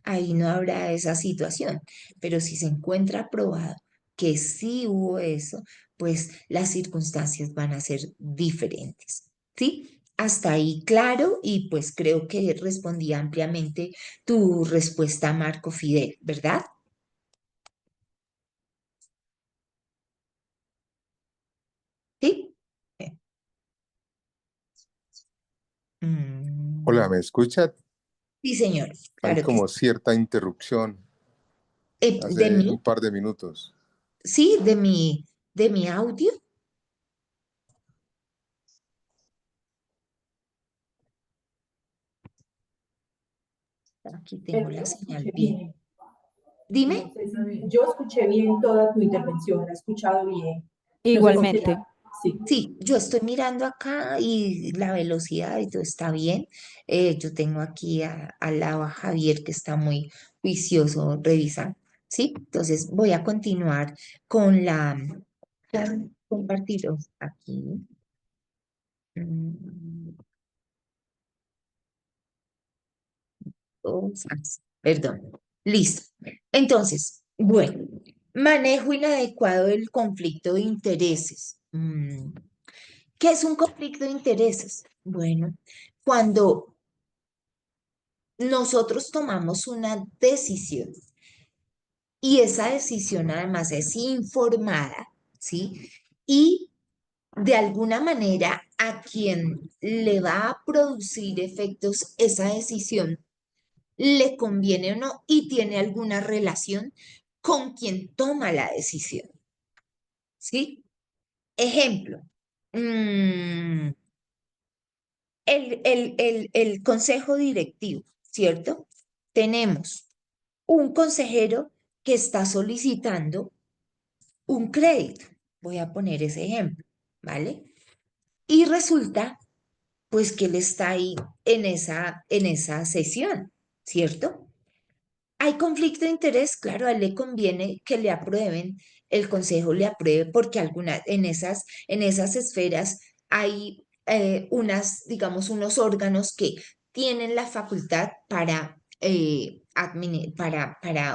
ahí no habrá esa situación. Pero si se encuentra probado que sí hubo eso, pues las circunstancias van a ser diferentes. ¿Sí? Hasta ahí claro y pues creo que respondí ampliamente tu respuesta, Marco Fidel, ¿verdad? Sí. Hola, Mm, ¿me escucha? sí, señor, Hay claro que sí. como cierta interrupción De hace un mí, par de minutos. sí, de mi audio. Aquí Pero tengo la yo señal escuché bien. bien. Dime. No sé si yo escuché bien toda tu intervención, la he escuchado bien. No sé si Igualmente. será. Sí. Sí, yo estoy mirando acá y la velocidad y todo está bien. Yo tengo aquí al lado a Javier que está muy juicioso revisando. Sí, entonces voy a continuar con compartiros aquí. Mm, Perdón. Listo. Entonces, bueno, manejo inadecuado del conflicto de intereses. ¿Qué es un conflicto de intereses? Bueno, cuando nosotros tomamos una decisión y esa decisión además es informada, ¿sí? Y de alguna manera a quien le va a producir efectos esa decisión le conviene o no y tiene alguna relación con quien toma la decisión, ¿sí? Ejemplo, mm, el consejo directivo, ¿cierto? Tenemos un consejero que está solicitando un crédito. Voy a poner ese ejemplo, ¿vale? Y resulta, pues, que él está ahí en esa sesión, ¿cierto? Hay conflicto de interés, claro, a él le conviene que le aprueben, el consejo le apruebe, porque en esas esferas hay digamos, unos órganos que tienen la facultad para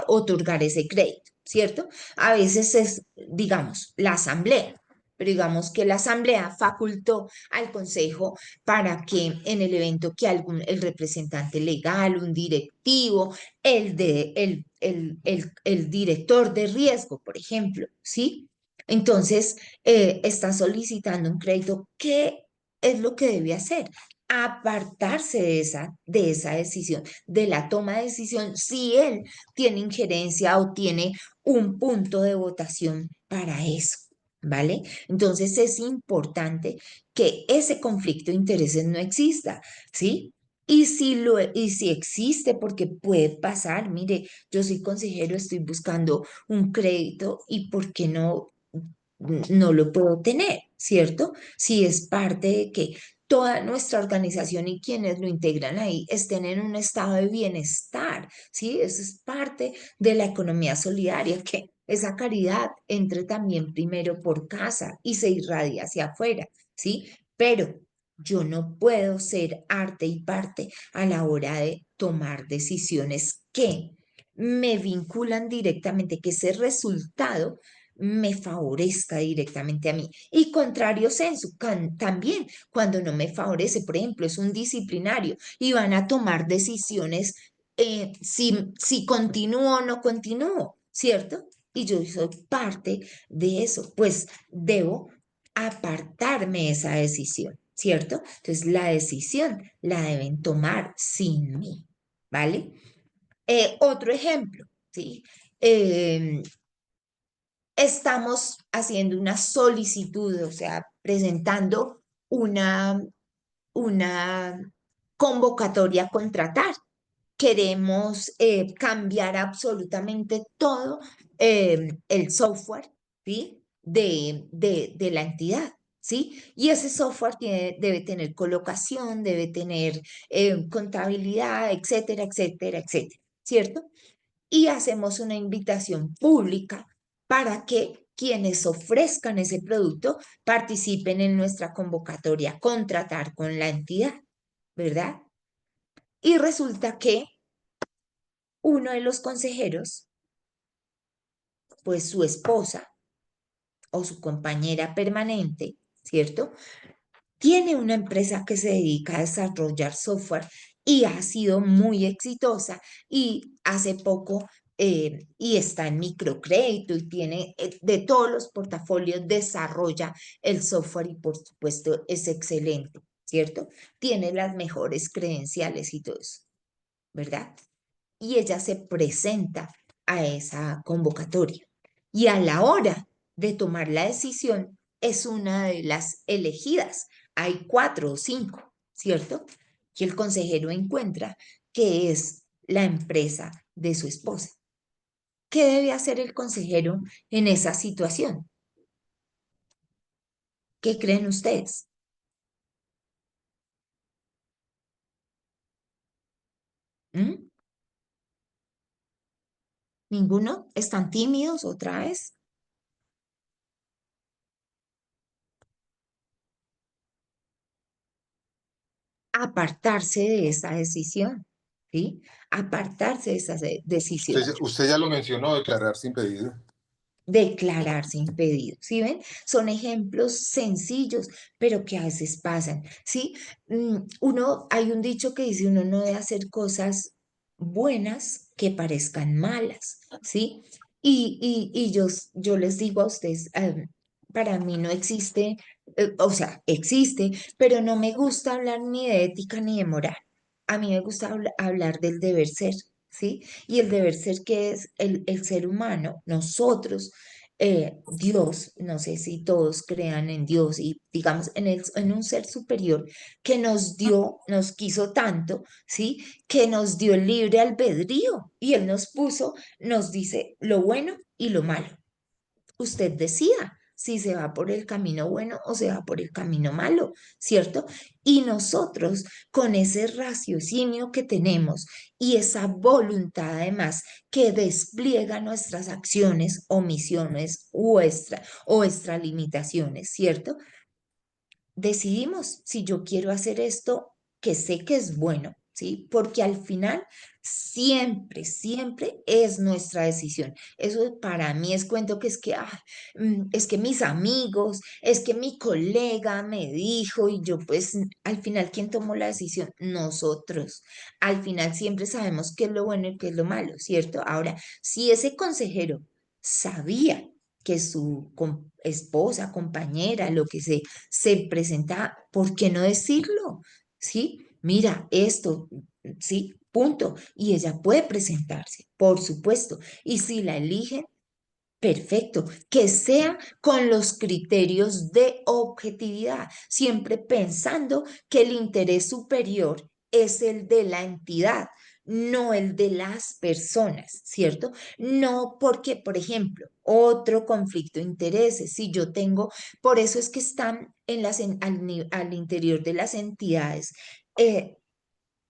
otorgar ese crédito, ¿cierto? A veces es, digamos, la asamblea, pero digamos que la asamblea facultó al consejo para que en el evento que el representante legal, un directivo, el director de riesgo, por ejemplo, ¿sí? Entonces, está solicitando un crédito. ¿Qué es lo que debe hacer? Apartarse de esa decisión, de la toma de decisión, si él tiene injerencia o tiene un punto de votación para eso, ¿vale? Entonces es importante que ese conflicto de intereses no exista, ¿sí? Y si existe, porque puede pasar, mire, yo soy consejero, estoy buscando un crédito y ¿por qué no lo puedo tener? ¿cierto? Si es parte de que toda nuestra organización y quienes lo integran ahí estén en un estado de bienestar, ¿sí? Eso es parte de la economía solidaria, que esa caridad entre también primero por casa y se irradia hacia afuera, ¿sí? Pero yo no puedo ser arte y parte a la hora de tomar decisiones que me vinculan directamente, que ese resultado me favorezca directamente a mí. Y contrario sensu, también cuando no me favorece, por ejemplo, es un disciplinario y van a tomar decisiones si continúo o no continúo, ¿cierto? Y yo soy parte de eso, pues debo apartarme de esa decisión, ¿cierto? Entonces la decisión la deben tomar sin mí, ¿vale? Otro ejemplo, ¿sí? Em, Estamos haciendo una solicitud, o sea, presentando una convocatoria a contratar. Queremos cambiar absolutamente todo el software, ¿sí? De la entidad, ¿sí? Y ese software debe tener colocación, debe tener contabilidad, etcétera, etcétera, etcétera, ¿cierto? Y hacemos una invitación pública para que quienes ofrezcan ese producto participen en nuestra convocatoria a contratar con la entidad, ¿verdad? Y resulta que uno de los consejeros, pues su esposa o su compañera permanente, ¿cierto? Tiene una empresa que se dedica a desarrollar software y ha sido muy exitosa y hace poco y está en microcrédito y tiene de todos los portafolios, desarrolla el software y por supuesto es excelente, ¿cierto? Tiene las mejores credenciales y todo eso, ¿verdad? Y ella se presenta a esa convocatoria. Y a la hora de tomar la decisión, es una de las elegidas. Hay 4 o 5, ¿cierto? Que el consejero encuentra que es la empresa de su esposa. ¿Qué debe hacer el consejero en esa situación? ¿Qué creen ustedes? ¿Mm? ¿Ninguno? ¿Están tímidos otra vez? Apartarse de esa decisión, ¿sí? Apartarse de esa decisión. Usted ya lo mencionó, declararse impedido. Declararse impedido, ¿sí ven? Son ejemplos sencillos, pero que a veces pasan, ¿sí? Hay un dicho que dice, uno no debe hacer cosas buenas que parezcan malas, ¿sí? Y yo les digo a ustedes, para mí no existe, o sea, existe, pero no me gusta hablar ni de ética ni de moral. A mí me gusta hablar del deber ser, ¿sí? Y el deber ser que es el ser humano, nosotros, Dios, no sé si todos crean en Dios y digamos en un ser superior que nos dio, nos quiso tanto, ¿sí? Que nos dio el libre albedrío y Él nos puso, nos dice lo bueno y lo malo. Usted decida si se va por el camino bueno o se va por el camino malo, ¿cierto? Y nosotros, con ese raciocinio que tenemos y esa voluntad además que despliega nuestras acciones, omisiones o extralimitaciones, ¿cierto? Decidimos si yo quiero hacer esto que sé que es bueno, ¿sí? Porque al final siempre, siempre es nuestra decisión. Eso para mí es cuento que es que mis amigos, es que mi colega me dijo y yo pues al final, ¿quién tomó la decisión? Nosotros. Al final siempre sabemos qué es lo bueno y qué es lo malo, ¿cierto? Ahora, si ese consejero sabía que su esposa, compañera, lo que se presenta, ¿por qué no decirlo? ¿Sí? Mira, esto, sí, punto. Y ella puede presentarse, por supuesto. Y si la eligen, perfecto, que sea con los criterios de objetividad, siempre pensando que el interés superior es el de la entidad, no el de las personas, ¿cierto? No porque, por ejemplo, otro conflicto de intereses, si yo tengo, por eso es que están en al interior de las entidades, eh,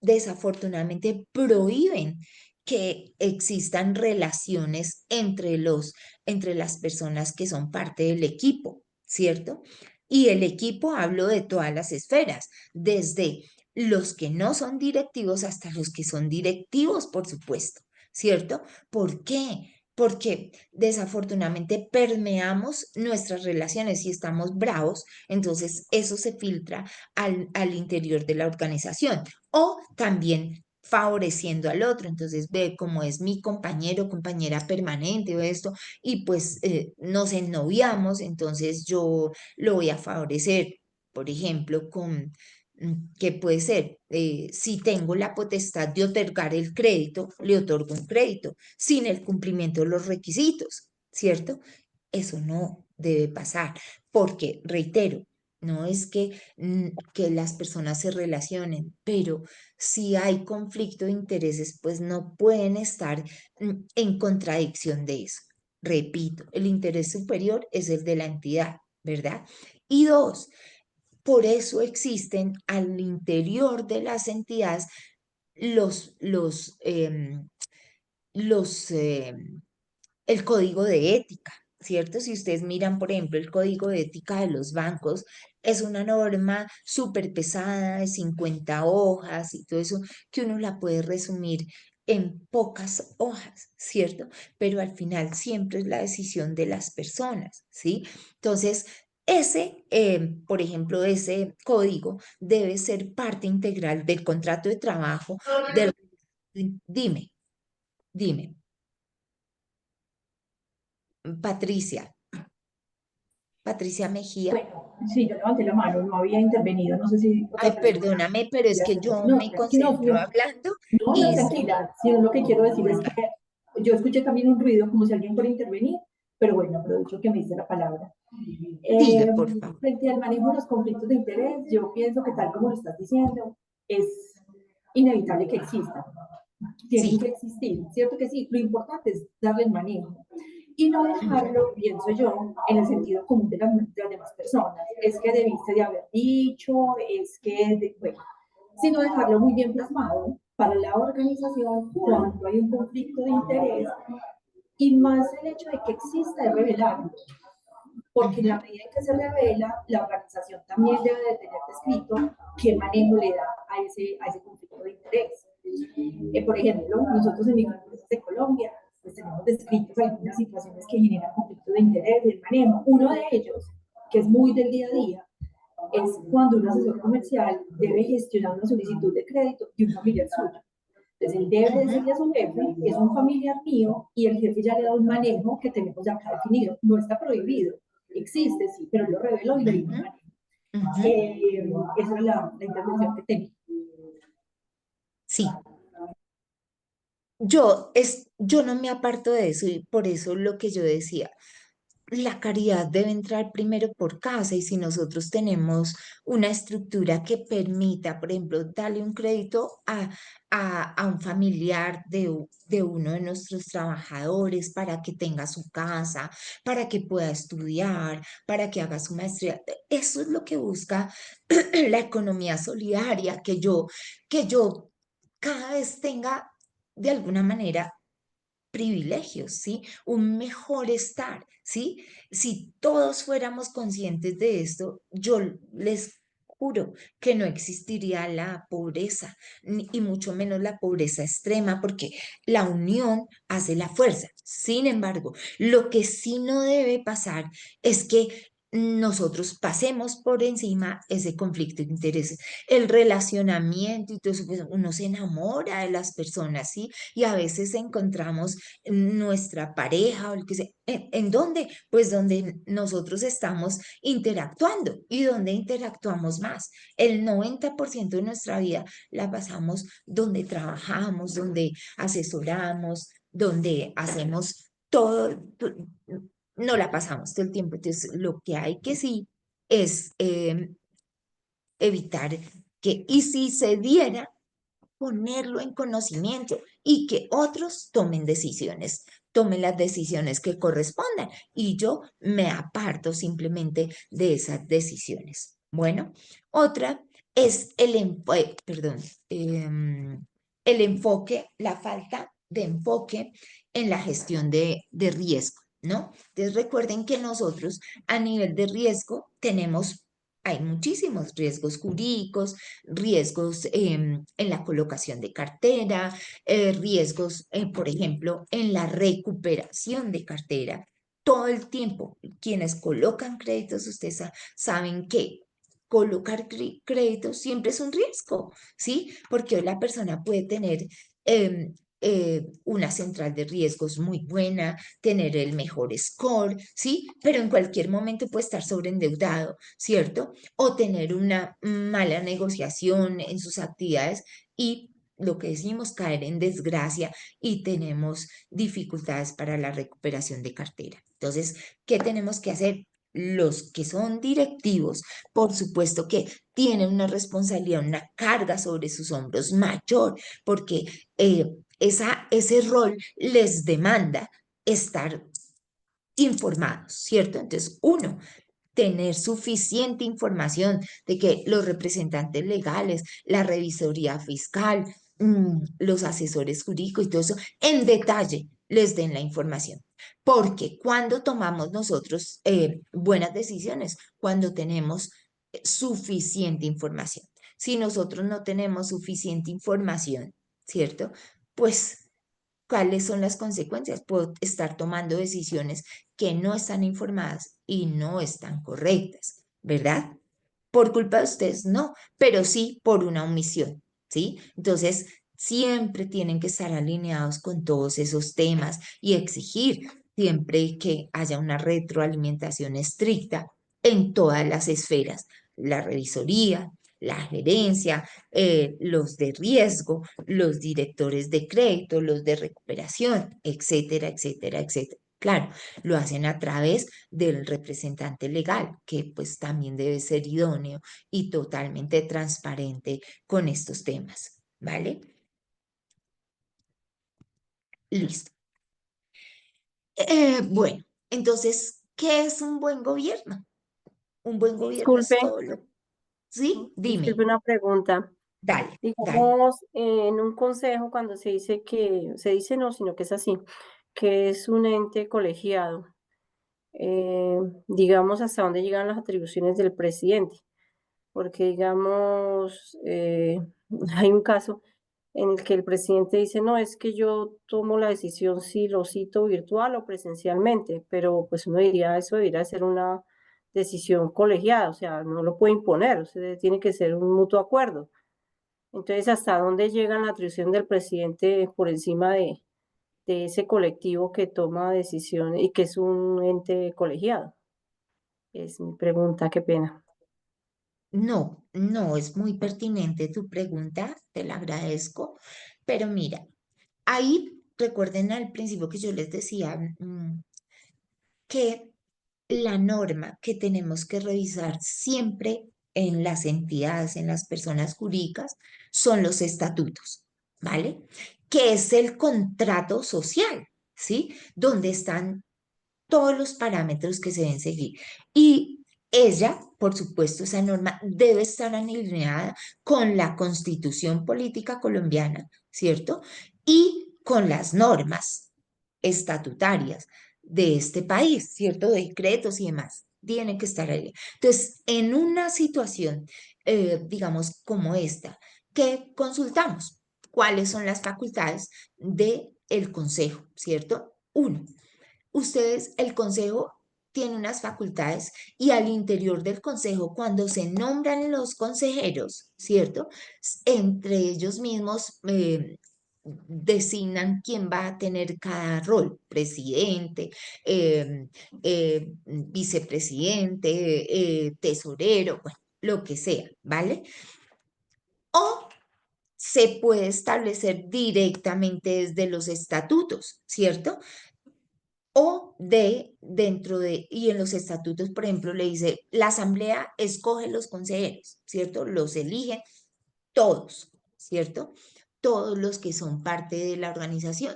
desafortunadamente prohíben que existan relaciones entre las personas que son parte del equipo, ¿cierto? Y el equipo hablo de todas las esferas, desde los que no son directivos hasta los que son directivos, por supuesto, ¿cierto? ¿Por qué? Porque desafortunadamente permeamos nuestras relaciones y estamos bravos, entonces eso se filtra al interior de la organización o también favoreciendo al otro. Entonces ve cómo es mi compañero, compañera permanente o esto, y pues nos ennoviamos, entonces yo lo voy a favorecer, por ejemplo, ¿qué puede ser? Si tengo la potestad de otorgar el crédito, le otorgo un crédito sin el cumplimiento de los requisitos, ¿cierto? Eso no debe pasar, porque, reitero, no es que las personas se relacionen, pero si hay conflicto de intereses, pues no pueden estar en contradicción de eso. Repito, el interés superior es el de la entidad, ¿verdad? Y dos, por eso existen al interior de las entidades los, los, em, los, el código de ética, ¿cierto? Si ustedes miran, por ejemplo, el código de ética de los bancos, es una norma súper pesada de 50 hojas y todo eso, que uno la puede resumir en pocas hojas, ¿cierto? Pero al final siempre es la decisión de las personas, ¿sí? Entonces, por ejemplo, ese código debe ser parte integral del contrato de trabajo, del... Dime, dime, Patricia. Patricia Mejía. Bueno, sí, yo levanté la mano, no había intervenido, no sé si Ay, otra persona perdóname, pero es quería que hacer eso. yo No, me no, concentro no, hablando no, no, y tranquila, sino lo que quiero decir es que yo escuché también un ruido como si alguien fuera a intervenir, pero bueno, aprovecho que me dice la palabra. sigue, por favor. Frente al manejo de los conflictos de interés, yo pienso que tal como lo estás diciendo, es inevitable que existan, tienen Sí. que existir, ¿cierto que sí? Lo importante es darle el manejo y no dejarlo, pienso yo, en el sentido común de las demás personas. Es que debiste de haber dicho, es que, bueno, sino dejarlo muy bien plasmado para la organización cuando hay un conflicto de interés y más el hecho de que exista es revelarlo, porque en la medida en que se revela, la organización también debe de tener descrito qué manejo le da a ese conflicto de interés. Por ejemplo, nosotros en Microempresas de Colombia pues tenemos descritos algunas situaciones que generan conflicto de interés y el manejo. Uno de ellos, que es muy del día a día, es cuando un asesor comercial debe gestionar una solicitud de crédito de un familiar suyo. Entonces, él debe decirle a su jefe, es un familiar mío, y el jefe ya le da un manejo que tenemos ya acá definido. No está prohibido, existe, sí, pero lo reveló y le dio un manejo. Esa es la intervención que tenía. Sí. Yo no me aparto de eso y por eso lo que yo decía, la caridad debe entrar primero por casa y si nosotros tenemos una estructura que permita, por ejemplo, darle un crédito a un familiar de uno de nuestros trabajadores para que tenga su casa, para que pueda estudiar, para que haga su maestría, eso es lo que busca la economía solidaria, que yo cada vez tenga de alguna manera privilegios, ¿sí? Un mejor estar, ¿sí? Si todos fuéramos conscientes de esto, yo les juro que no existiría la pobreza, y mucho menos la pobreza extrema, porque la unión hace la fuerza. Sin embargo, lo que sí no debe pasar es que nosotros pasemos por encima ese conflicto de intereses, el relacionamiento y todo eso, pues uno se enamora de las personas, ¿sí? Y a veces encontramos nuestra pareja o el que sea. ¿En dónde? Pues donde nosotros estamos interactuando y donde interactuamos más. El 90% de nuestra vida la pasamos donde trabajamos, donde asesoramos, donde hacemos todo, no la pasamos todo el tiempo. Entonces, lo que hay que sí es evitar que, y si se diera, ponerlo en conocimiento y que otros tomen decisiones, tomen las decisiones que correspondan y yo me aparto simplemente de esas decisiones. Bueno, otra es el enfoque, la falta de enfoque en la gestión de riesgo, ¿no? Entonces recuerden que nosotros a nivel de riesgo hay muchísimos riesgos jurídicos, riesgos en la colocación de cartera, riesgos, por ejemplo, en la recuperación de cartera. Todo el tiempo, quienes colocan créditos, ustedes saben que colocar créditos siempre es un riesgo, ¿sí? Porque hoy la persona puede tener una central de riesgos muy buena, tener el mejor score, ¿sí? Pero en cualquier momento puede estar sobreendeudado, ¿cierto? O tener una mala negociación en sus actividades y lo que decimos, caer en desgracia y tenemos dificultades para la recuperación de cartera. Entonces, ¿qué tenemos que hacer? Los que son directivos, por supuesto que tienen una responsabilidad, una carga sobre sus hombros mayor, porque ese rol les demanda estar informados, ¿cierto? Entonces, uno, tener suficiente información de que los representantes legales, la revisoría fiscal, los asesores jurídicos y todo eso, en detalle les den la información. Porque cuando tomamos nosotros buenas decisiones, cuando tenemos suficiente información. Si nosotros no tenemos suficiente información, ¿cierto? Pues, ¿cuáles son las consecuencias? Puedo estar tomando decisiones que no están informadas y no están correctas, ¿verdad? Por culpa de ustedes, no, pero sí por una omisión, ¿sí? Entonces, siempre tienen que estar alineados con todos esos temas y exigir siempre que haya una retroalimentación estricta en todas las esferas, la revisoría, la gerencia, los de riesgo, los directores de crédito, los de recuperación, etcétera, etcétera, etcétera. Claro, lo hacen a través del representante legal, que pues también debe ser idóneo y totalmente transparente con estos temas, ¿vale? Listo. Bueno, entonces, ¿qué es un buen gobierno? Un buen gobierno es Disculpe, todo lo... ¿Sí? disculpe Dime, una pregunta. dale, dale. Digamos, en un consejo cuando se dice se dice no, sino que es así, que es un ente colegiado, digamos hasta dónde llegan las atribuciones del presidente, porque digamos, hay un caso en el que el presidente dice, no, es que yo tomo la decisión si lo cito virtual o presencialmente, pero pues uno diría, eso debería ser una decisión colegiada, o sea, no lo puede imponer, o sea, tiene que ser un mutuo acuerdo. Entonces, ¿hasta dónde llega la atribución del presidente por encima de ese colectivo que toma decisiones y que es un ente colegiado? Es mi pregunta, qué pena. No, no, es muy pertinente tu pregunta, te la agradezco, pero mira, ahí recuerden al principio que yo les decía que la norma que tenemos que revisar siempre en las entidades, en las personas jurídicas, son los estatutos, ¿vale? Que es el contrato social, ¿sí? Donde están todos los parámetros que se deben seguir. Y ella, por supuesto, esa norma debe estar alineada con la Constitución Política Colombiana, ¿cierto? Y con las normas estatutarias de este país, ¿cierto? Decretos y demás. Tienen que estar ahí. Entonces, en una situación, digamos, como esta, ¿qué consultamos? ¿Cuáles son las facultades del Consejo, ¿cierto? Uno, el consejo tiene unas facultades y al interior del consejo, cuando se nombran los consejeros, ¿cierto? Entre ellos mismos designan quién va a tener cada rol, presidente, vicepresidente, tesorero, bueno, lo que sea, ¿vale? O se puede establecer directamente desde los estatutos, ¿cierto? O y en los estatutos, por ejemplo, le dice, la asamblea escoge los consejeros, ¿cierto? Los elige todos, ¿cierto? todos los que son parte de la organización,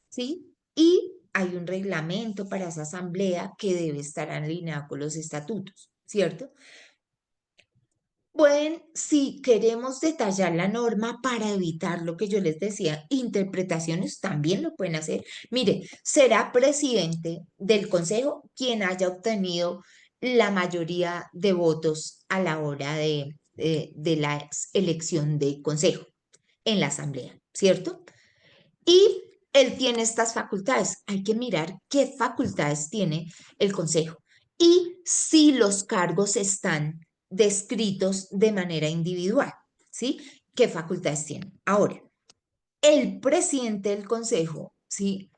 ¿sí? Y hay un reglamento para esa asamblea que debe estar alineado con los estatutos, ¿cierto? Bueno, si queremos detallar la norma para evitar lo que yo les decía, interpretaciones también lo pueden hacer. Mire, será presidente del consejo quien haya obtenido la mayoría de votos a la hora de la elección de consejo en la asamblea, ¿cierto? Y él tiene estas facultades. Hay que mirar qué facultades tiene el consejo y si los cargos están descritos de manera individual, ¿sí? ¿Qué facultades tienen? Ahora, el presidente del consejo, ¿sí?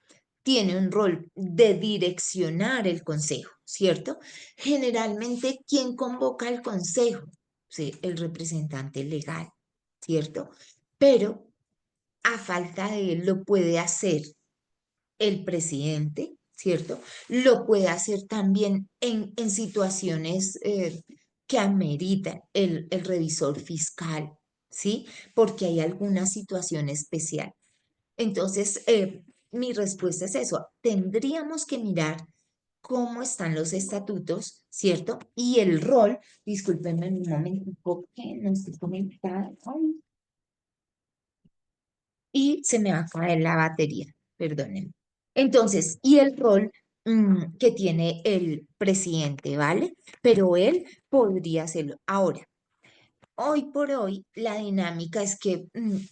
Tiene un rol de direccionar el consejo, ¿cierto? Generalmente, ¿quién convoca al consejo? Sí, el representante legal, ¿cierto? Pero a falta de él lo puede hacer el presidente, ¿cierto? Lo puede hacer también en situaciones que ameritan el revisor fiscal, ¿sí? Porque hay alguna situación especial. Entonces, mi respuesta es eso. Tendríamos que mirar cómo están los estatutos, ¿cierto? Y el rol, discúlpenme un momento que no estoy conectada. Ay, y se me va a caer la batería, perdónenme. Entonces, y el rol que tiene el presidente, ¿vale? Pero él podría hacerlo. Ahora, hoy por hoy, la dinámica es que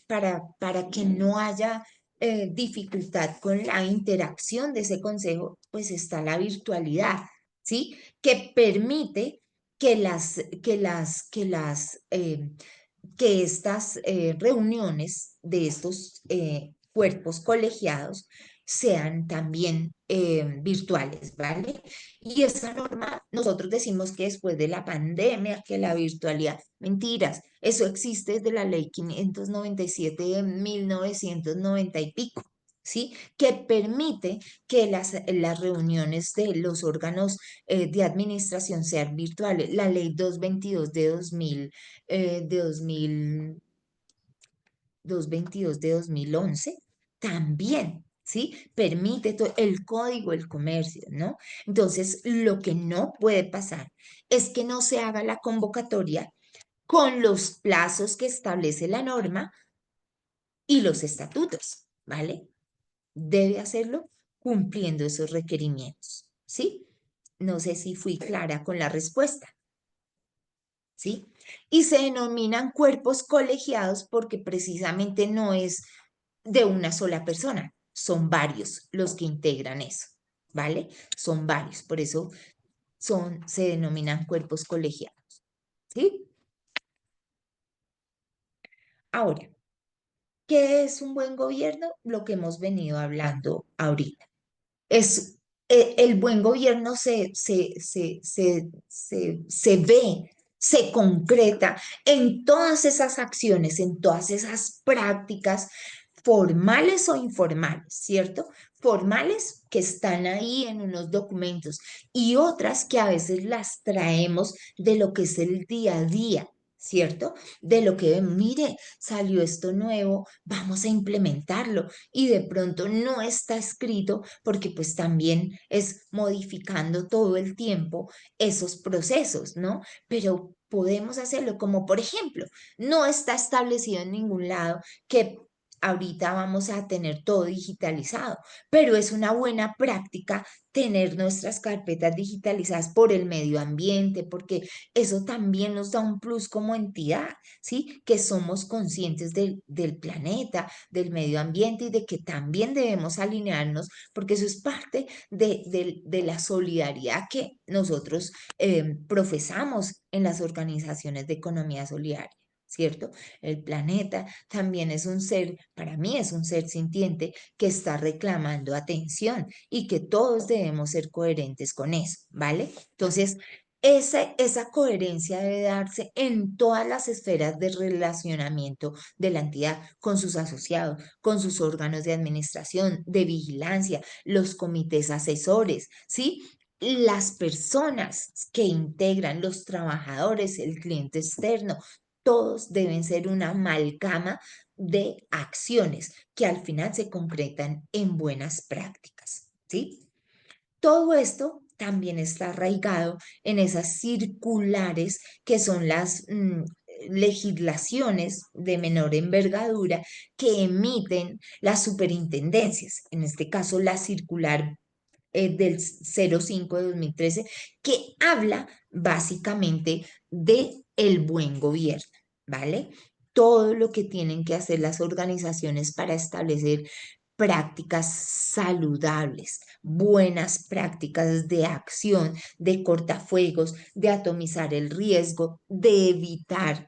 para que no haya dificultad con la interacción de ese consejo, pues está la virtualidad, ¿sí? Que permite que estas reuniones de estos cuerpos colegiados sean también virtuales, ¿vale? Y esa norma, nosotros decimos que después de la pandemia, que la virtualidad, mentiras, eso existe desde la ley 597 de 1990 y pico. ¿Sí? Que permite que las reuniones de los órganos de administración sean virtuales. La ley 222 de 2000 de 222 de 2011 también, ¿sí? Permite el código del comercio, ¿no? Entonces, lo que no puede pasar es que no se haga la convocatoria con los plazos que establece la norma y los estatutos, ¿vale? Debe hacerlo cumpliendo esos requerimientos, ¿sí? No sé si fui clara con la respuesta. ¿Sí? Y se denominan cuerpos colegiados porque precisamente no es de una sola persona, son varios los que integran eso, ¿vale? Son varios, por eso se denominan cuerpos colegiados, ¿sí? Ahora, ¿qué es un buen gobierno? Lo que hemos venido hablando ahorita. Es, el buen gobierno se ve, se concreta en todas esas acciones, en todas esas prácticas formales o informales, ¿cierto? Formales que están ahí en unos documentos y otras que a veces las traemos de lo que es el día a día. ¿Cierto? De lo que, mire, salió esto nuevo, vamos a implementarlo y de pronto no está escrito porque pues también es modificando todo el tiempo esos procesos, ¿no? Pero podemos hacerlo como por ejemplo, no está establecido en ningún lado que ahorita vamos a tener todo digitalizado, pero es una buena práctica tener nuestras carpetas digitalizadas por el medio ambiente, porque eso también nos da un plus como entidad, ¿sí? Que somos conscientes del planeta, del medio ambiente y de que también debemos alinearnos, porque eso es parte de la solidaridad que nosotros profesamos en las organizaciones de economía solidaria. ¿Cierto? El planeta también es un ser, para mí es un ser sintiente que está reclamando atención y que todos debemos ser coherentes con eso, ¿vale? Entonces, esa coherencia debe darse en todas las esferas de relacionamiento de la entidad con sus asociados, con sus órganos de administración, de vigilancia, los comités asesores, ¿sí? Las personas que integran, los trabajadores, el cliente externo, todos deben ser una amalgama de acciones que al final se concretan en buenas prácticas, ¿sí? Todo esto también está arraigado en esas circulares que son las legislaciones de menor envergadura que emiten las superintendencias, en este caso la circular del 05 de 2013, que habla básicamente de el buen gobierno, ¿vale? Todo lo que tienen que hacer las organizaciones para establecer prácticas saludables, buenas prácticas de acción, de cortafuegos, de atomizar el riesgo, de evitar,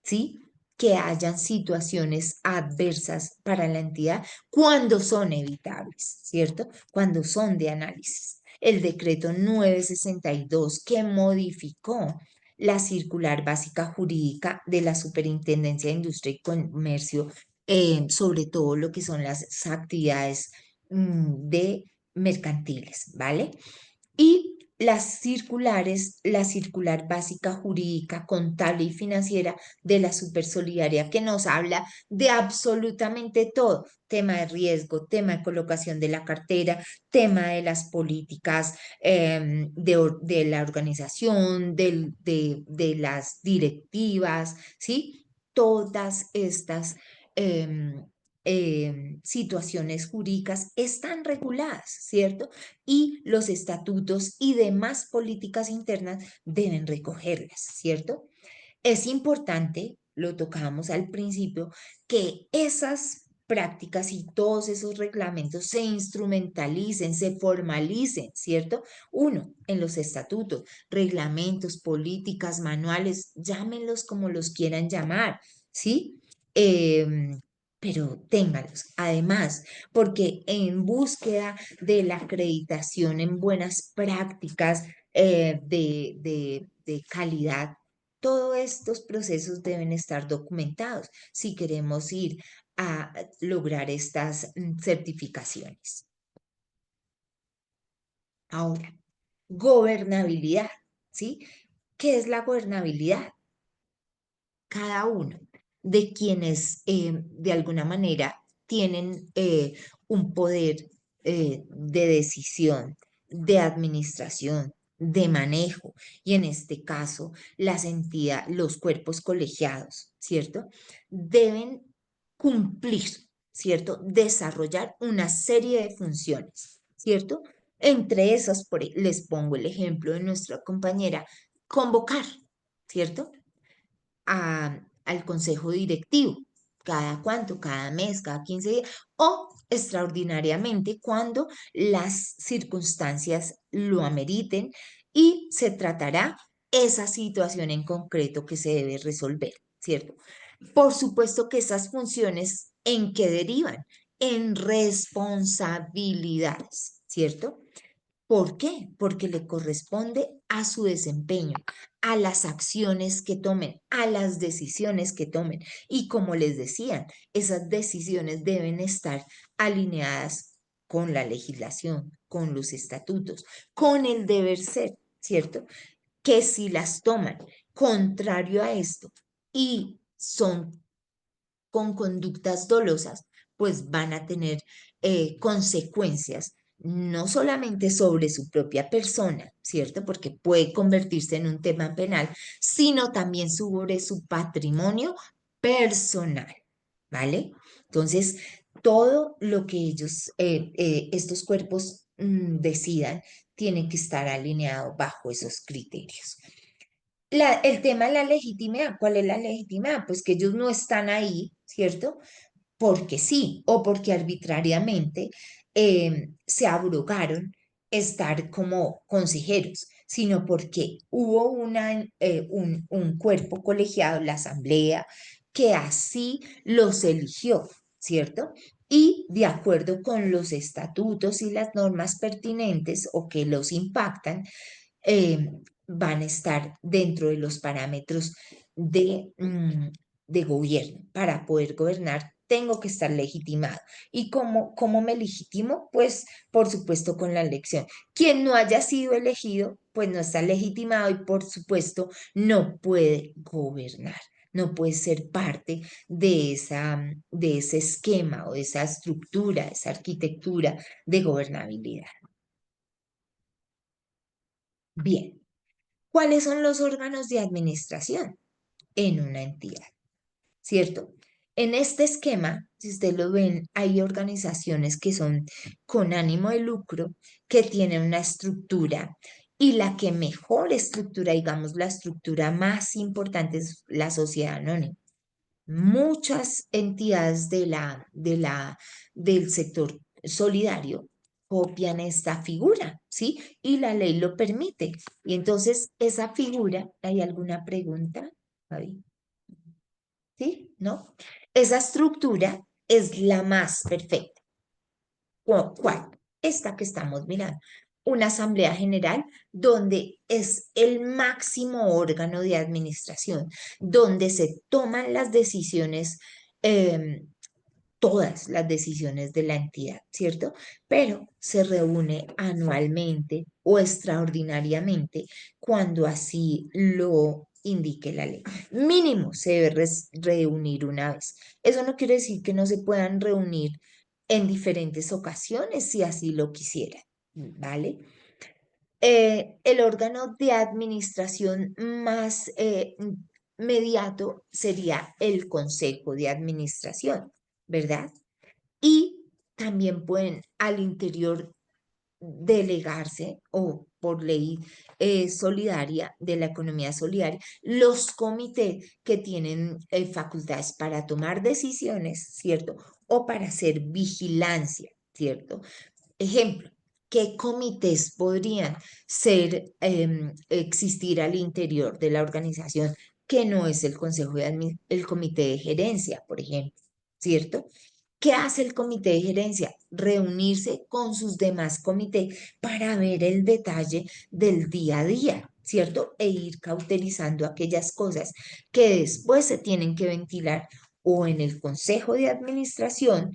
¿sí? Que hayan situaciones adversas para la entidad cuando son evitables, ¿cierto? Cuando son de análisis. El decreto 962 que modificó la circular básica jurídica de la Superintendencia de Industria y Comercio, sobre todo lo que son las actividades de mercantiles, ¿vale? Y las circulares, la circular básica jurídica, contable y financiera de la Supersolidaria, que nos habla de absolutamente todo, tema de riesgo, tema de colocación de la cartera, tema de las políticas de la organización, de las directivas, ¿sí? Todas estas situaciones jurídicas están reguladas, ¿cierto? Y los estatutos y demás políticas internas deben recogerlas, ¿cierto? Es importante, lo tocábamos al principio, que esas prácticas y todos esos reglamentos se instrumentalicen, se formalicen, ¿cierto? Uno, en los estatutos, reglamentos, políticas, manuales, llámenlos como los quieran llamar, ¿sí? Pero ténganlos. Además, porque en búsqueda de la acreditación en buenas prácticas de calidad, todos estos procesos deben estar documentados si queremos ir a lograr estas certificaciones. Ahora, gobernabilidad, ¿sí? ¿Qué es la gobernabilidad? Cada uno de quienes de alguna manera tienen un poder de decisión, de administración, de manejo, y en este caso las entidades, los cuerpos colegiados, ¿cierto? Deben cumplir, ¿cierto? Desarrollar una serie de funciones, ¿cierto? Entre esas, les pongo el ejemplo de nuestra compañera, convocar, ¿cierto? Al consejo directivo, cada cuánto, cada mes, cada 15 días, o extraordinariamente cuando las circunstancias lo ameriten y se tratará esa situación en concreto que se debe resolver, ¿cierto? Por supuesto que esas funciones, ¿en qué derivan? En responsabilidades, ¿cierto? ¿Por qué? Porque le corresponde a su desempeño, a las acciones que tomen, a las decisiones que tomen. Y como les decían, esas decisiones deben estar alineadas con la legislación, con los estatutos, con el deber ser, ¿cierto? Que si las toman contrario a esto y son con conductas dolosas, pues van a tener consecuencias no solamente sobre su propia persona, ¿cierto? Porque puede convertirse en un tema penal, sino también sobre su patrimonio personal, ¿vale? Entonces, todo lo que ellos, estos cuerpos decidan, tiene que estar alineado bajo esos criterios. El tema de la legitimidad, ¿cuál es la legitimidad? Pues que ellos no están ahí, ¿cierto? Porque sí, o porque arbitrariamente se abrogaron estar como consejeros, sino porque hubo un cuerpo colegiado, la asamblea, que así los eligió, ¿cierto? Y de acuerdo con los estatutos y las normas pertinentes o que los impactan, eh, van a estar dentro de los parámetros de gobierno. Para poder gobernar, tengo que estar legitimado. ¿Y cómo me legitimo? Pues, por supuesto, con la elección. Quien no haya sido elegido, pues no está legitimado y, por supuesto, no puede gobernar. no puede ser parte de ese esquema o de esa estructura, esa arquitectura de gobernabilidad. Bien, ¿cuáles son los órganos de administración en una entidad? ¿Cierto? En este esquema, si ustedes lo ven, hay organizaciones que son con ánimo de lucro, que tienen una estructura y la que mejor estructura, digamos, la estructura más importante es la sociedad anónima. Muchas entidades del sector solidario copian esta figura, ¿sí? Y la ley lo permite. Y entonces, esa figura, ¿hay alguna pregunta, Javi? ¿Sí? ¿No? Esa estructura es la más perfecta. ¿Cuál? Esta que estamos mirando. Una asamblea general donde es el máximo órgano de administración, donde se toman las decisiones, todas las decisiones de la entidad, ¿cierto? Pero se reúne anualmente o extraordinariamente cuando así lo indique la ley. Mínimo se debe reunir una vez. Eso no quiere decir que no se puedan reunir en diferentes ocasiones si así lo quisieran, ¿vale? El órgano de administración más mediato sería el Consejo de Administración, ¿verdad? Y también pueden al interior delegarse o por ley solidaria de la economía solidaria, los comités que tienen facultades para tomar decisiones, ¿cierto? O para hacer vigilancia, ¿cierto? Ejemplo, ¿qué comités podrían existir al interior de la organización que no es el el comité de gerencia, por ejemplo, ¿cierto? ¿Qué hace el comité de gerencia? Reunirse con sus demás comités para ver el detalle del día a día, ¿cierto? E ir cauterizando aquellas cosas que después se tienen que ventilar o en el consejo de administración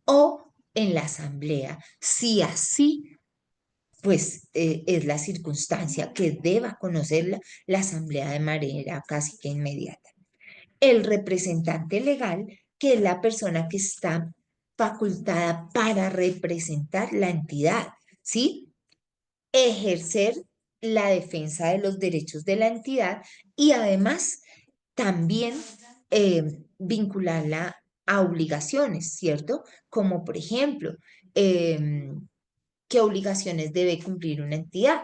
o en la asamblea, si así pues es la circunstancia que deba conocerla la asamblea de manera casi que inmediata. El representante legal, que es la persona que está facultada para representar la entidad, ¿sí? Ejercer la defensa de los derechos de la entidad y además también vincularla a obligaciones, ¿cierto? Como por ejemplo, ¿qué obligaciones debe cumplir una entidad?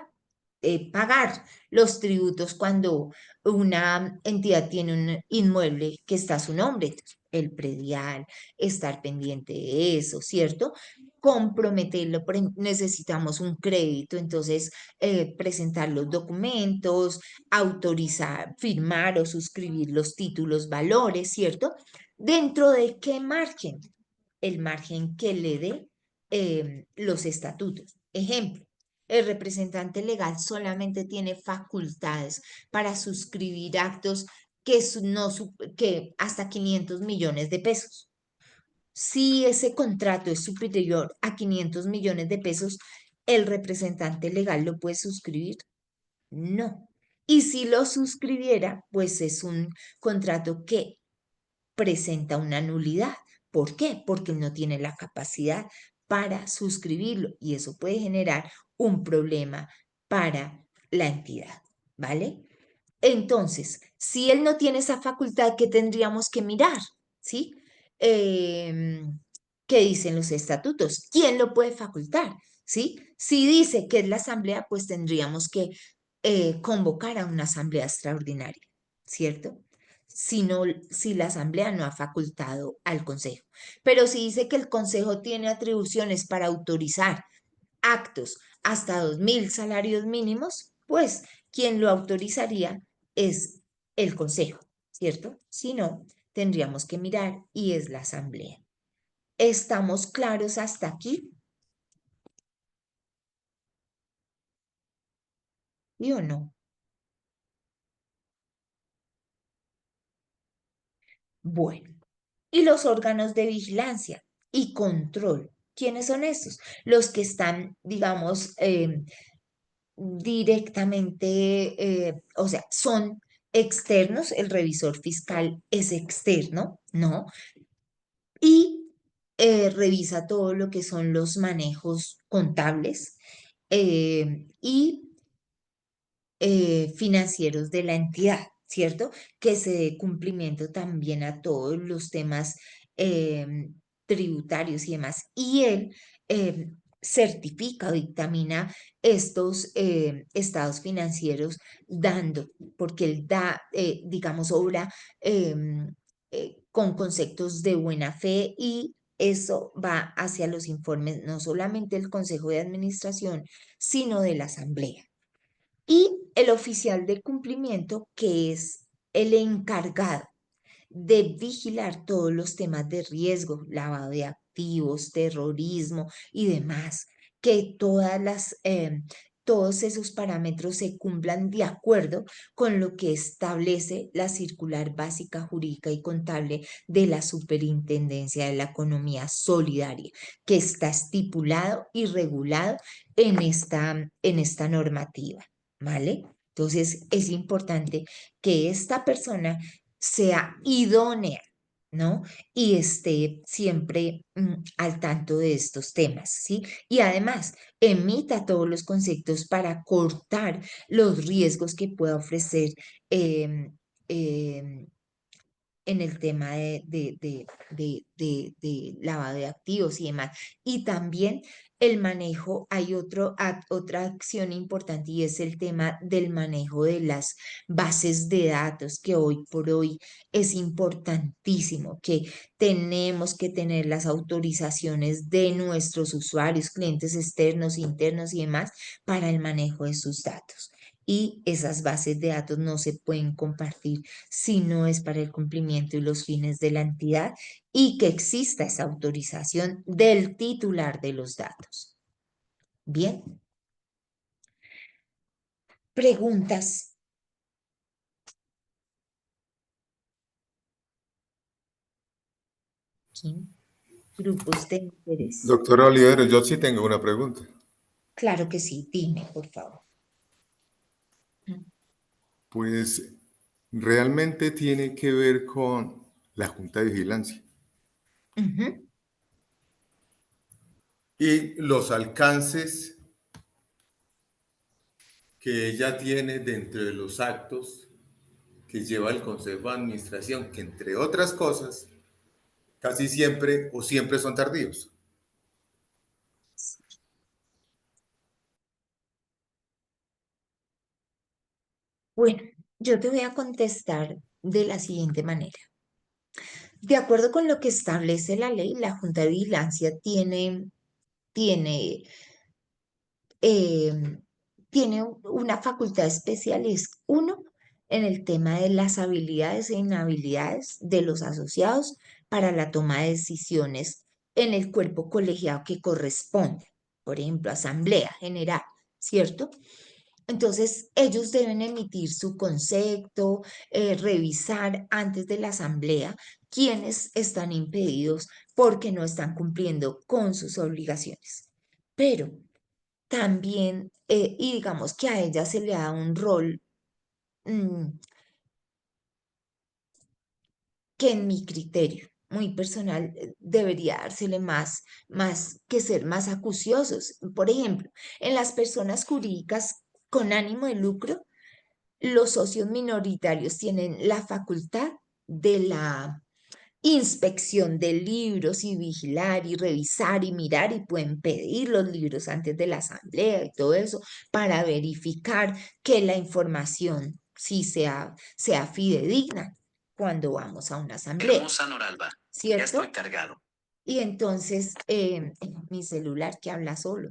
Pagar los tributos cuando una entidad tiene un inmueble que está a su nombre, el predial, estar pendiente de eso, ¿cierto? Comprometerlo, necesitamos un crédito, entonces presentar los documentos, autorizar, firmar o suscribir los títulos, valores, ¿cierto? ¿Dentro de qué margen? El margen que le dé los estatutos. Ejemplo, el representante legal solamente tiene facultades para suscribir actos que hasta 500 millones de pesos. Si ese contrato es superior a 500 millones de pesos, ¿el representante legal lo puede suscribir? No. Y si lo suscribiera, pues es un contrato que presenta una nulidad. ¿Por qué? Porque no tiene la capacidad para suscribirlo y eso puede generar un problema para la entidad, ¿vale? Entonces, si él no tiene esa facultad, ¿qué tendríamos que mirar? ¿Sí? ¿Qué dicen los estatutos? ¿Quién lo puede facultar? ¿Sí? Si dice que es la asamblea, pues tendríamos que convocar a una asamblea extraordinaria, ¿cierto? Si la asamblea no ha facultado al consejo. Pero si dice que el consejo tiene atribuciones para autorizar actos hasta 2.000 salarios mínimos, pues quien lo autorizaría es el consejo, ¿cierto? Si no, tendríamos que mirar y es la asamblea. ¿Estamos claros hasta aquí? ¿Sí o no? Bueno, y los órganos de vigilancia y control. ¿Quiénes son estos? Los que están, digamos, directamente, o sea, son externos, el revisor fiscal es externo, ¿no? Y revisa todo lo que son los manejos contables y financieros de la entidad, ¿cierto? Que se dé cumplimiento también a todos los temas tributarios y demás. Y él certifica o dictamina estos estados financieros dando, porque él da, digamos, obra con conceptos de buena fe y eso va hacia los informes no solamente del Consejo de Administración, sino de la Asamblea. Y el oficial de cumplimiento, que es el encargado de vigilar todos los temas de riesgo, lavado de activos, terrorismo y demás, que todos esos parámetros se cumplan de acuerdo con lo que establece la circular básica jurídica y contable de la Superintendencia de la Economía Solidaria, que está estipulado y regulado en esta normativa, ¿vale? Entonces es importante que esta persona sea idónea, ¿no? Y esté siempre al tanto de estos temas, ¿sí? Y además, emita todos los conceptos para cortar los riesgos que pueda ofrecer em, em, en el tema de lavado de activos y demás. Y también el manejo, hay otra acción importante y es el tema del manejo de las bases de datos, que hoy por hoy es importantísimo, que tenemos que tener las autorizaciones de nuestros usuarios, clientes externos, internos y demás para el manejo de sus datos. Y esas bases de datos no se pueden compartir si no es para el cumplimiento y los fines de la entidad y que exista esa autorización del titular de los datos. Bien. Preguntas. ¿Sí? Grupos de interés. Doctora Olivero, yo sí tengo una pregunta. Claro que sí, dime, por favor. Pues realmente tiene que ver con la Junta de Vigilancia Ujú. y los alcances que ella tiene dentro de los actos que lleva el Consejo de Administración, que entre otras cosas, casi siempre o siempre son tardíos. Bueno, yo te voy a contestar de la siguiente manera. De acuerdo con lo que establece la ley, la Junta de Vigilancia tiene eh, tiene una facultad especial, es uno, en el tema de las habilidades e inhabilidades de los asociados para la toma de decisiones en el cuerpo colegiado que corresponde, por ejemplo, Asamblea General, ¿cierto? Entonces, ellos deben emitir su concepto, revisar antes de la asamblea quiénes están impedidos porque no están cumpliendo con sus obligaciones. Pero también, y digamos que a ella se le da un rol mm, que en mi criterio muy personal debería dársele más que ser más acuciosos. Por ejemplo, en las personas jurídicas con ánimo de lucro, los socios minoritarios tienen la facultad de la inspección de libros y vigilar y revisar y mirar y pueden pedir los libros antes de la asamblea y todo eso para verificar que la información sí sea fidedigna cuando vamos a una asamblea. Hermosa Noralba, ya ¿Cierto? estoy cargado. Y entonces, mi celular que habla solo.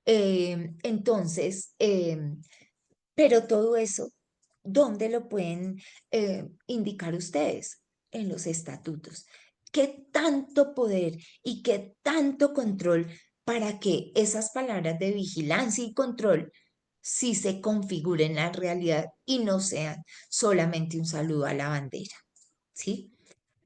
Entonces, pero todo eso, ¿dónde lo pueden indicar ustedes? En los estatutos. ¿Qué tanto poder y qué tanto control para que esas palabras de vigilancia y control sí se configuren en la realidad y no sean solamente un saludo a la bandera? ¿Sí?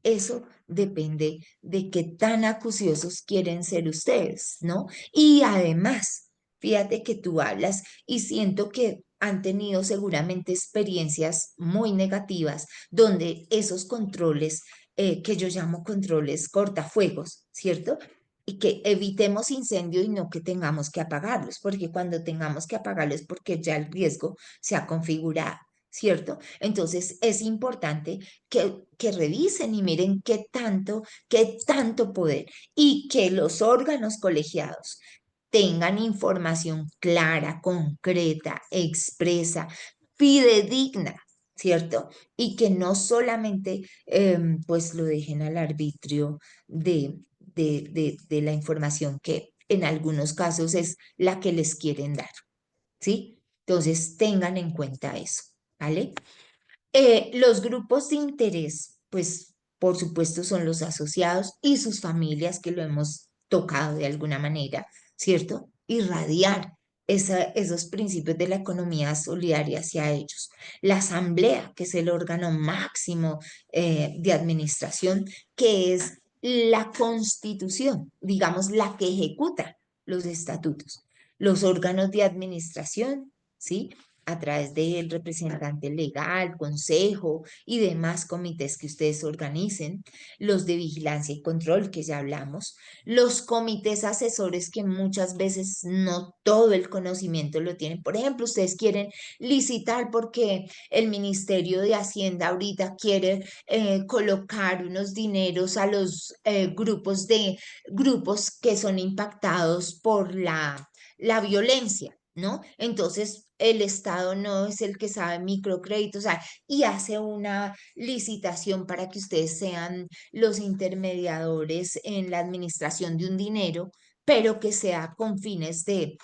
Eso depende de qué tan acuciosos quieren ser ustedes, ¿no? Y además, fíjate que tú hablas y siento que han tenido seguramente experiencias muy negativas donde esos controles, que yo llamo controles cortafuegos, ¿cierto? Y que evitemos incendios y no que tengamos que apagarlos, porque cuando tengamos que apagarlos, porque ya el riesgo se ha configurado, ¿cierto? Entonces es importante que revisen y miren qué tanto poder y que los órganos colegiados tengan información clara, concreta, expresa, fidedigna, ¿cierto? Y que no solamente pues lo dejen al arbitrio de la información que en algunos casos es la que les quieren dar, ¿sí? Entonces tengan en cuenta eso, ¿vale? Los grupos de interés, pues por supuesto son los asociados y sus familias que lo hemos tocado de alguna manera, ¿cierto? Irradiar esos principios de la economía solidaria hacia ellos. La asamblea, que es el órgano máximo de administración, que es la constitución, digamos, la que ejecuta los estatutos. Los órganos de administración, ¿sí? A través del representante legal, consejo y demás comités que ustedes organicen, los de vigilancia y control que ya hablamos, los comités asesores que muchas veces no todo el conocimiento lo tienen. Por ejemplo, ustedes quieren licitar porque el Ministerio de Hacienda ahorita quiere colocar unos dineros a los grupos que son impactados por la violencia, ¿no? Entonces, el Estado no es el que sabe microcréditos, o sea, y hace una licitación para que ustedes sean los intermediadores en la administración de un dinero, pero que sea con fines de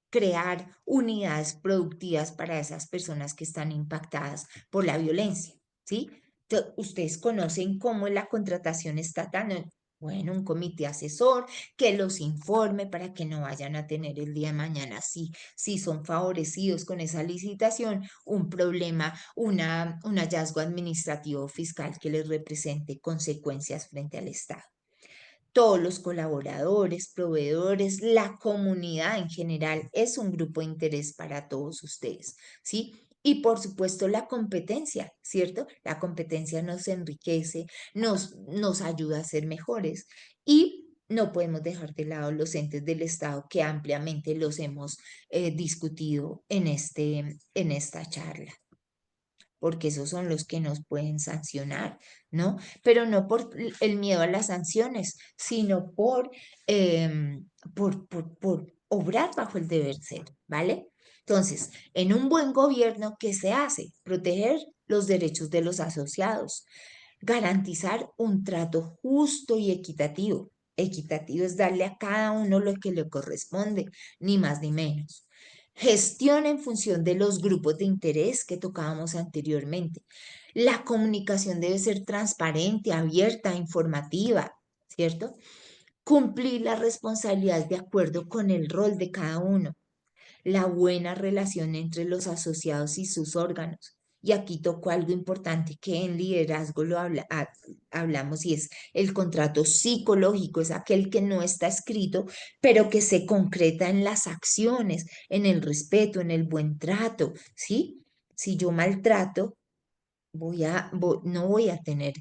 crear unidades productivas para esas personas que están impactadas por la violencia, ¿sí? Ustedes conocen cómo es la contratación estatal, ¿no? Bueno, un comité asesor que los informe para que no vayan a tener el día de mañana, si son favorecidos con esa licitación, un problema, un hallazgo administrativo fiscal que les represente consecuencias frente al Estado. Todos los colaboradores, proveedores, la comunidad en general es un grupo de interés para todos ustedes, ¿sí? Y por supuesto la competencia, ¿cierto? La competencia nos enriquece, nos ayuda a ser mejores y no podemos dejar de lado los entes del Estado que ampliamente los hemos discutido en esta charla, porque esos son los que nos pueden sancionar, ¿no? Pero no por el miedo a las sanciones, sino por obrar bajo el deber ser, ¿vale? Entonces, en un buen gobierno, ¿qué se hace? Proteger los derechos de los asociados, garantizar un trato justo y equitativo. Equitativo es darle a cada uno lo que le corresponde, ni más ni menos. Gestión en función de los grupos de interés que tocábamos anteriormente. La comunicación debe ser transparente, abierta, informativa, ¿cierto? Cumplir las responsabilidades de acuerdo con el rol de cada uno. La buena relación entre los asociados y sus órganos. Y aquí tocó algo importante que en liderazgo hablamos y es el contrato psicológico, es aquel que no está escrito, pero que se concreta en las acciones, en el respeto, en el buen trato, ¿sí? Si yo maltrato, no voy a tener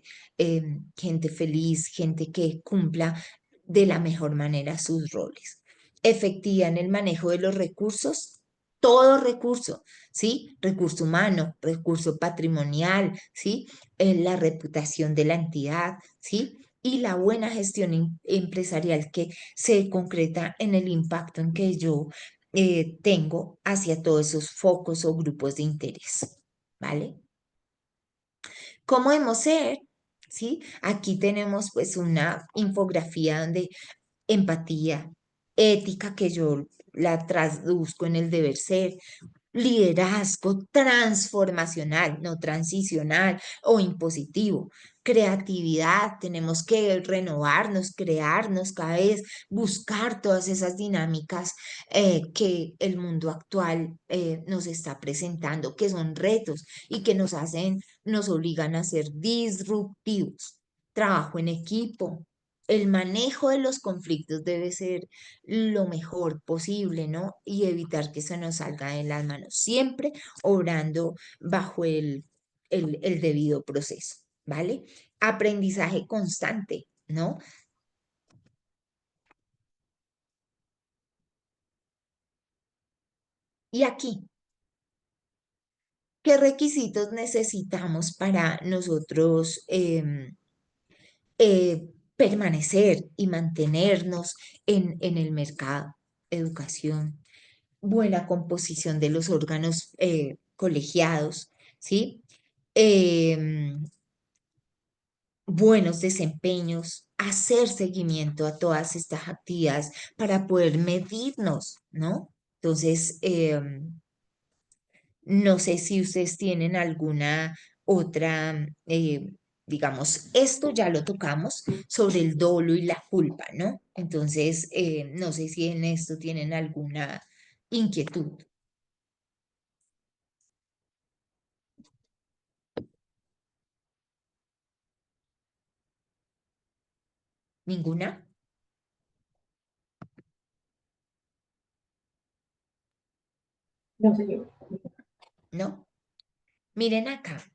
gente feliz, gente que cumpla de la mejor manera sus roles. Efectiva en el manejo de los recursos, todo recurso, ¿sí? Recurso humano, recurso patrimonial, ¿sí? La reputación de la entidad, ¿sí? Y la buena gestión empresarial que se concreta en el impacto en que yo tengo hacia todos esos focos o grupos de interés, ¿vale? ¿Cómo debemos ser? ¿Sí? Aquí tenemos pues una infografía donde empatía, ética que yo la traduzco en el deber ser, liderazgo transformacional, no transicional o impositivo. Creatividad, tenemos que renovarnos, crearnos cada vez, buscar todas esas dinámicas que el mundo actual nos está presentando, que son retos y que nos obligan a ser disruptivos. Trabajo en equipo, el manejo de los conflictos debe ser lo mejor posible, ¿no? Y evitar que se nos salga de las manos, siempre obrando bajo el debido proceso, ¿vale? Aprendizaje constante, ¿no? Y aquí, ¿qué requisitos necesitamos para nosotros permanecer y mantenernos en el mercado? Educación, buena composición de los órganos colegiados, ¿sí? Em, buenos desempeños, hacer seguimiento a todas estas actividades para poder medirnos, ¿no? Entonces, no sé si ustedes tienen alguna otra, digamos, esto ya lo tocamos sobre el dolo y la culpa, ¿no? Entonces, no sé si en esto tienen alguna inquietud. ¿Ninguna? No sé yo. ¿No? Miren acá.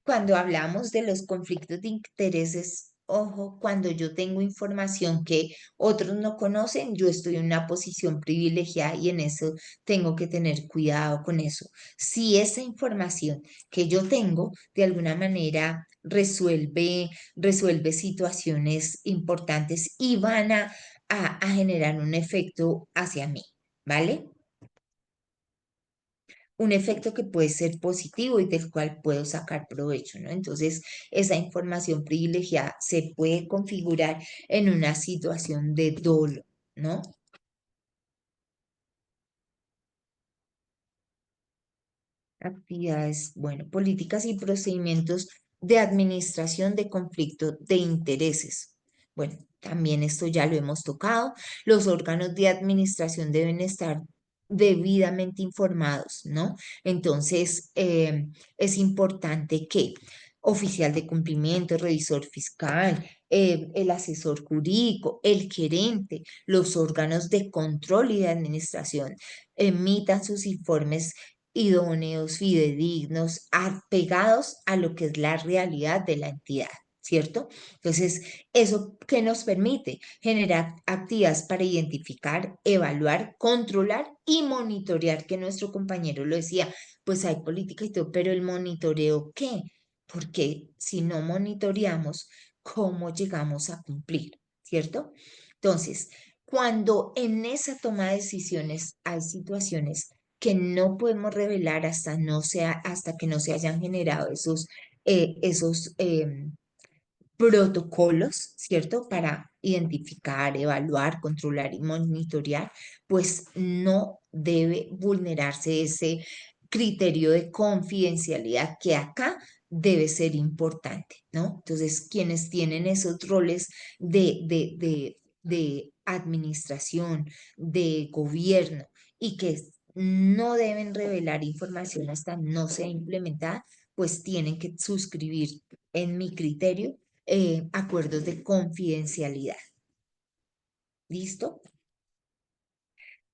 Cuando hablamos de los conflictos de intereses, ojo, cuando yo tengo información que otros no conocen, yo estoy en una posición privilegiada y en eso tengo que tener cuidado con eso. Si esa información que yo tengo de alguna manera resuelve situaciones importantes y van a generar un efecto hacia mí, ¿vale? Un efecto que puede ser positivo y del cual puedo sacar provecho, ¿no? Entonces, esa información privilegiada se puede configurar en una situación de dolo, ¿no? Actividades, bueno, políticas y procedimientos de administración de conflicto de intereses. Bueno, también esto ya lo hemos tocado. Los órganos de administración deben estar debidamente informados, ¿no? Entonces, es importante que oficial de cumplimiento, revisor fiscal, el asesor jurídico, el gerente, los órganos de control y de administración emitan sus informes idóneos, fidedignos, apegados a lo que es la realidad de la entidad, ¿cierto? Entonces, ¿eso qué nos permite? Generar actividades para identificar, evaluar, controlar y monitorear, que nuestro compañero lo decía, pues hay política y todo, pero el monitoreo, ¿qué? Porque si no monitoreamos, ¿cómo llegamos a cumplir? ¿Cierto? Entonces, cuando en esa toma de decisiones hay situaciones que no podemos revelar hasta que no se hayan generado esos protocolos, ¿cierto? Para identificar, evaluar, controlar y monitorear, pues no debe vulnerarse ese criterio de confidencialidad que acá debe ser importante, ¿no? Entonces, quienes tienen esos roles de administración, de gobierno y que no deben revelar información hasta no sea implementada, pues tienen que suscribir, en mi criterio, acuerdos de confidencialidad. ¿Listo?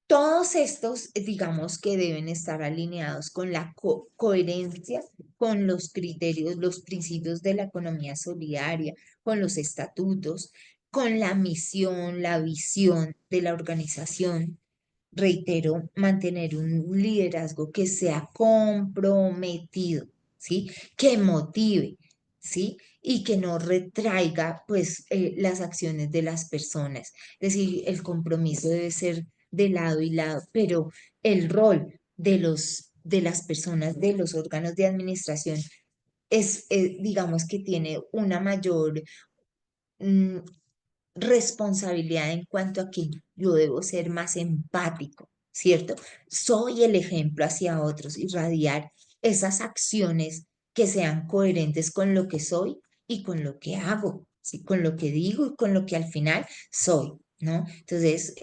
Todos estos, digamos que deben estar alineados con la coherencia, con los criterios, los principios de la economía solidaria, con los estatutos, con la misión, la visión de la organización. Reitero, mantener un liderazgo que sea comprometido, ¿sí? Que motive, ¿sí? Y que no retraiga, pues, las acciones de las personas. Es decir, el compromiso debe ser de lado y lado, pero el rol de las personas, de los órganos de administración, digamos que tiene una mayor mm, responsabilidad en cuanto a que yo debo ser más empático, ¿cierto? Soy el ejemplo hacia otros, irradiar esas acciones que sean coherentes con lo que soy y con lo que hago, ¿sí? Con lo que digo y con lo que al final soy, ¿no? Entonces,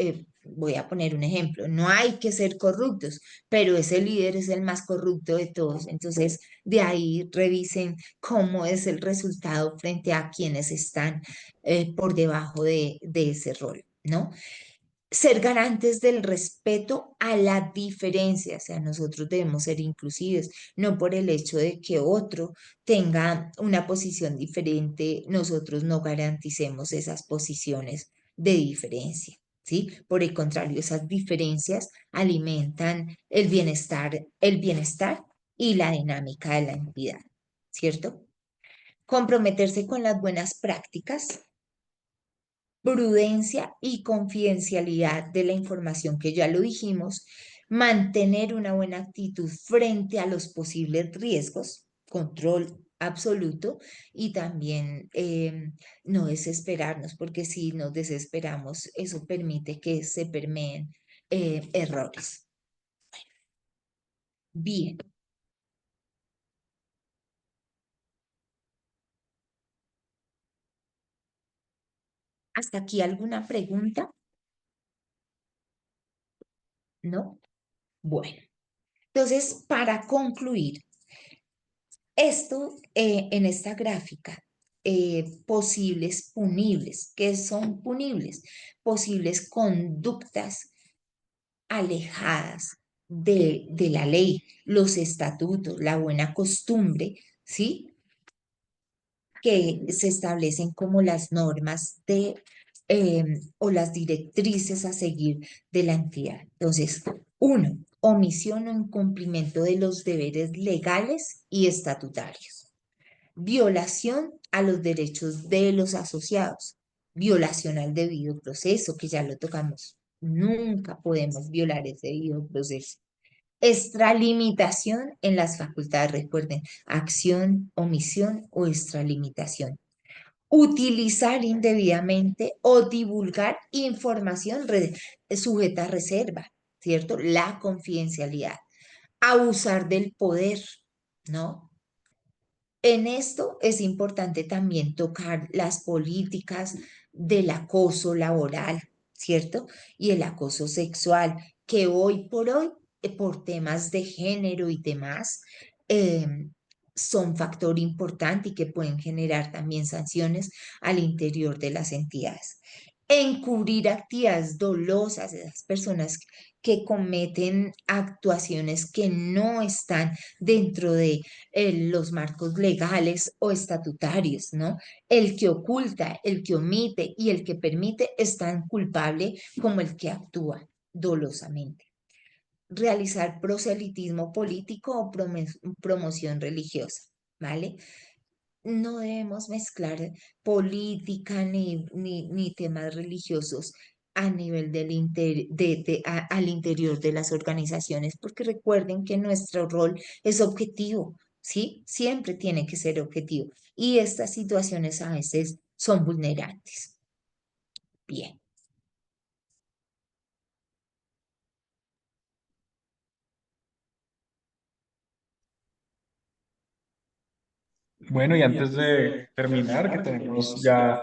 voy a poner un ejemplo, no hay que ser corruptos, pero ese líder es el más corrupto de todos. Entonces, de ahí revisen cómo es el resultado frente a quienes están por debajo de ese rol, ¿no? Ser garantes del respeto a la diferencia, o sea, nosotros debemos ser inclusivos, no por el hecho de que otro tenga una posición diferente, nosotros no garanticemos esas posiciones de diferencia, ¿sí? Por el contrario, esas diferencias alimentan el bienestar y la dinámica de la entidad, ¿cierto? Comprometerse con las buenas prácticas, prudencia y confidencialidad de la información, que ya lo dijimos, mantener una buena actitud frente a los posibles riesgos, control absoluto, y también no desesperarnos, porque si nos desesperamos, eso permite que se permeen errores. Bien. ¿Hasta aquí alguna pregunta? ¿No? Bueno, entonces, para concluir, esto en esta gráfica, posibles punibles, ¿qué son punibles? Posibles conductas alejadas de la ley, los estatutos, la buena costumbre, ¿sí? Que se establecen como las normas o las directrices a seguir de la entidad. Entonces, uno, omisión o incumplimiento de los deberes legales y estatutarios. Violación a los derechos de los asociados. Violación al debido proceso, que ya lo tocamos. Nunca podemos violar ese debido proceso. Extralimitación en las facultades, recuerden, acción, omisión o extralimitación. Utilizar indebidamente o divulgar información sujeta a reserva, ¿cierto? La confidencialidad. Abusar del poder, ¿no? En esto es importante también tocar las políticas del acoso laboral, ¿cierto? Y el acoso sexual, que hoy por temas de género y demás, son factor importante y que pueden generar también sanciones al interior de las entidades. Encubrir actividades dolosas de las personas que cometen actuaciones que no están dentro de los marcos legales o estatutarios, ¿no? El que oculta, el que omite y el que permite es tan culpable como el que actúa dolosamente. Realizar proselitismo político o promoción religiosa, ¿vale? No debemos mezclar política ni temas religiosos a nivel al interior de las organizaciones, porque recuerden que nuestro rol es objetivo, ¿sí? Siempre tiene que ser objetivo. Y estas situaciones a veces son vulnerantes. Bien. Bueno, y antes de terminar, que tenemos ya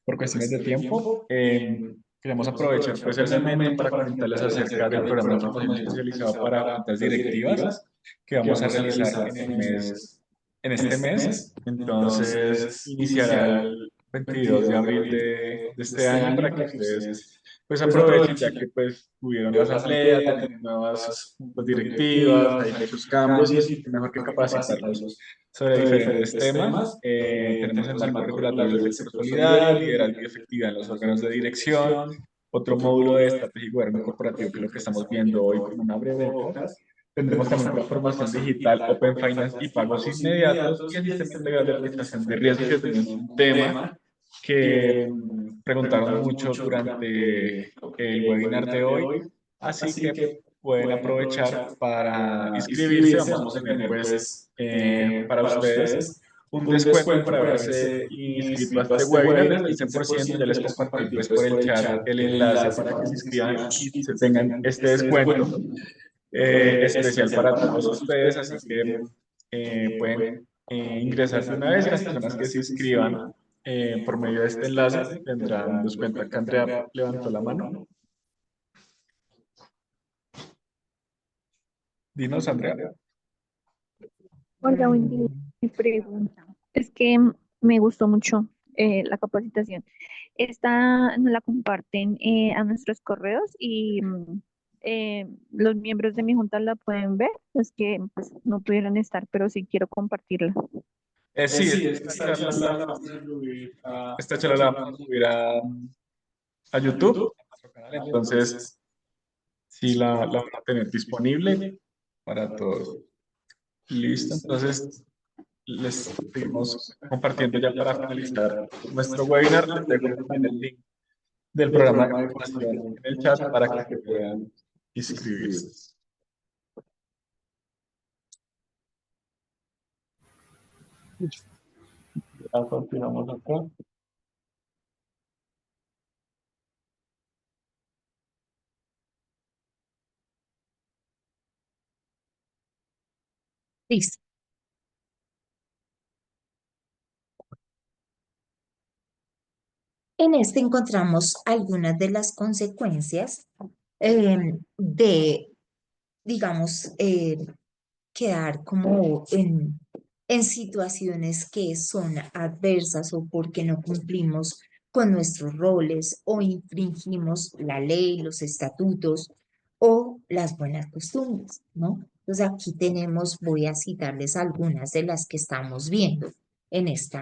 por cuestiones de tiempo, queremos aprovechar pues el momento para comentarles acerca del programa de formación especializado para juntas directivas que vamos a realizar en este mes. Entonces, iniciará el 22 de abril de este año para que ustedes pues aprovechen, ya que pues tuvieron la asamblea, tenemos nuevas juntas directivas, hay muchos cambios y qué mejor que capacitarlos sobre diferentes temas. Tenemos el marco regulatorio del sector solidario, liderazgo y efectividad en los órganos de dirección, otro módulo de estrategia y gobierno corporativo, que es lo que estamos viendo hoy como un abrebocas. Tendremos también transformación digital, Open Finance y pagos inmediatos y el sistema integral de administración de riesgos, que también es un tema que preguntaron mucho durante el webinar de hoy. Así que pueden aprovechar para inscribirse. Vamos a tener pues para ustedes un descuento por haberse inscrito a este webinar del 15%. Ya les compartí pues por el chat el enlace para que se inscriban y se tengan este descuento especial para todos ustedes. Así que pueden ingresar de una vez, y las personas que se inscriban por medio de este enlace tendrán un descuento. Acá Andrea levantó la mano. Dinos, Andrea. Hola, Wendy. Mi pregunta es que me gustó mucho la capacitación. Esta nos la comparten a nuestros correos y los miembros de mi junta la pueden ver. Es que pues, no pudieron estar, pero sí quiero compartirla. Sí, esta charla la vamos a subir a YouTube, a nuestro canal, entonces sí la van a tener disponible para todos. Listo, entonces les seguimos compartiendo ya para finalizar nuestro webinar. Les dejo también el link del programa de formación en el chat para que puedan inscribirse. Ya continuamos acá. Listo. En este encontramos algunas de las consecuencias de, digamos, quedar como en situaciones que son adversas o porque no cumplimos con nuestros roles o infringimos la ley, los estatutos o las buenas costumbres, ¿no? Entonces aquí tenemos, voy a citarles algunas de las que estamos viendo en este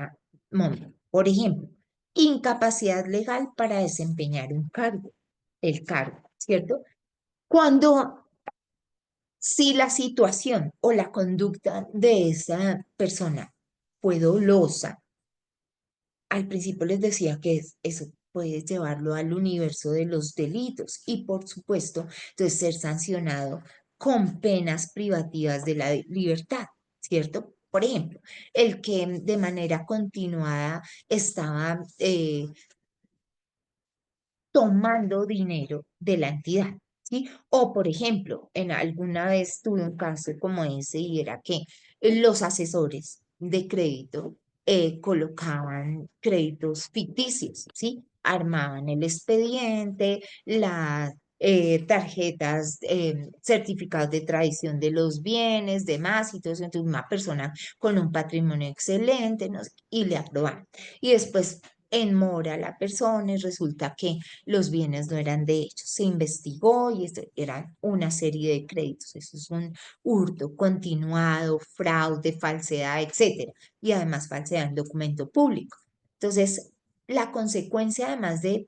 momento. Por ejemplo, incapacidad legal para desempeñar un cargo, el cargo, ¿cierto? Cuando si la situación o la conducta de esa persona fue dolosa, al principio les decía que eso puede llevarlo al universo de los delitos y por supuesto, entonces ser sancionado con penas privativas de la libertad, ¿cierto? Por ejemplo, el que de manera continuada estaba tomando dinero de la entidad, ¿sí? O, por ejemplo, en alguna vez tuve un caso como ese y era que los asesores de crédito colocaban créditos ficticios, ¿sí? Armaban el expediente, las tarjetas, certificados de tradición de los bienes, demás y todo eso. Entonces, una persona con un patrimonio excelente, ¿no? Y le aprobaban. Y después en mora la persona y resulta que los bienes no eran de ellos. Se investigó y esto eran una serie de créditos. Eso es un hurto continuado, fraude, falsedad, etcétera. Y además falsedad en documento público. Entonces, la consecuencia, además de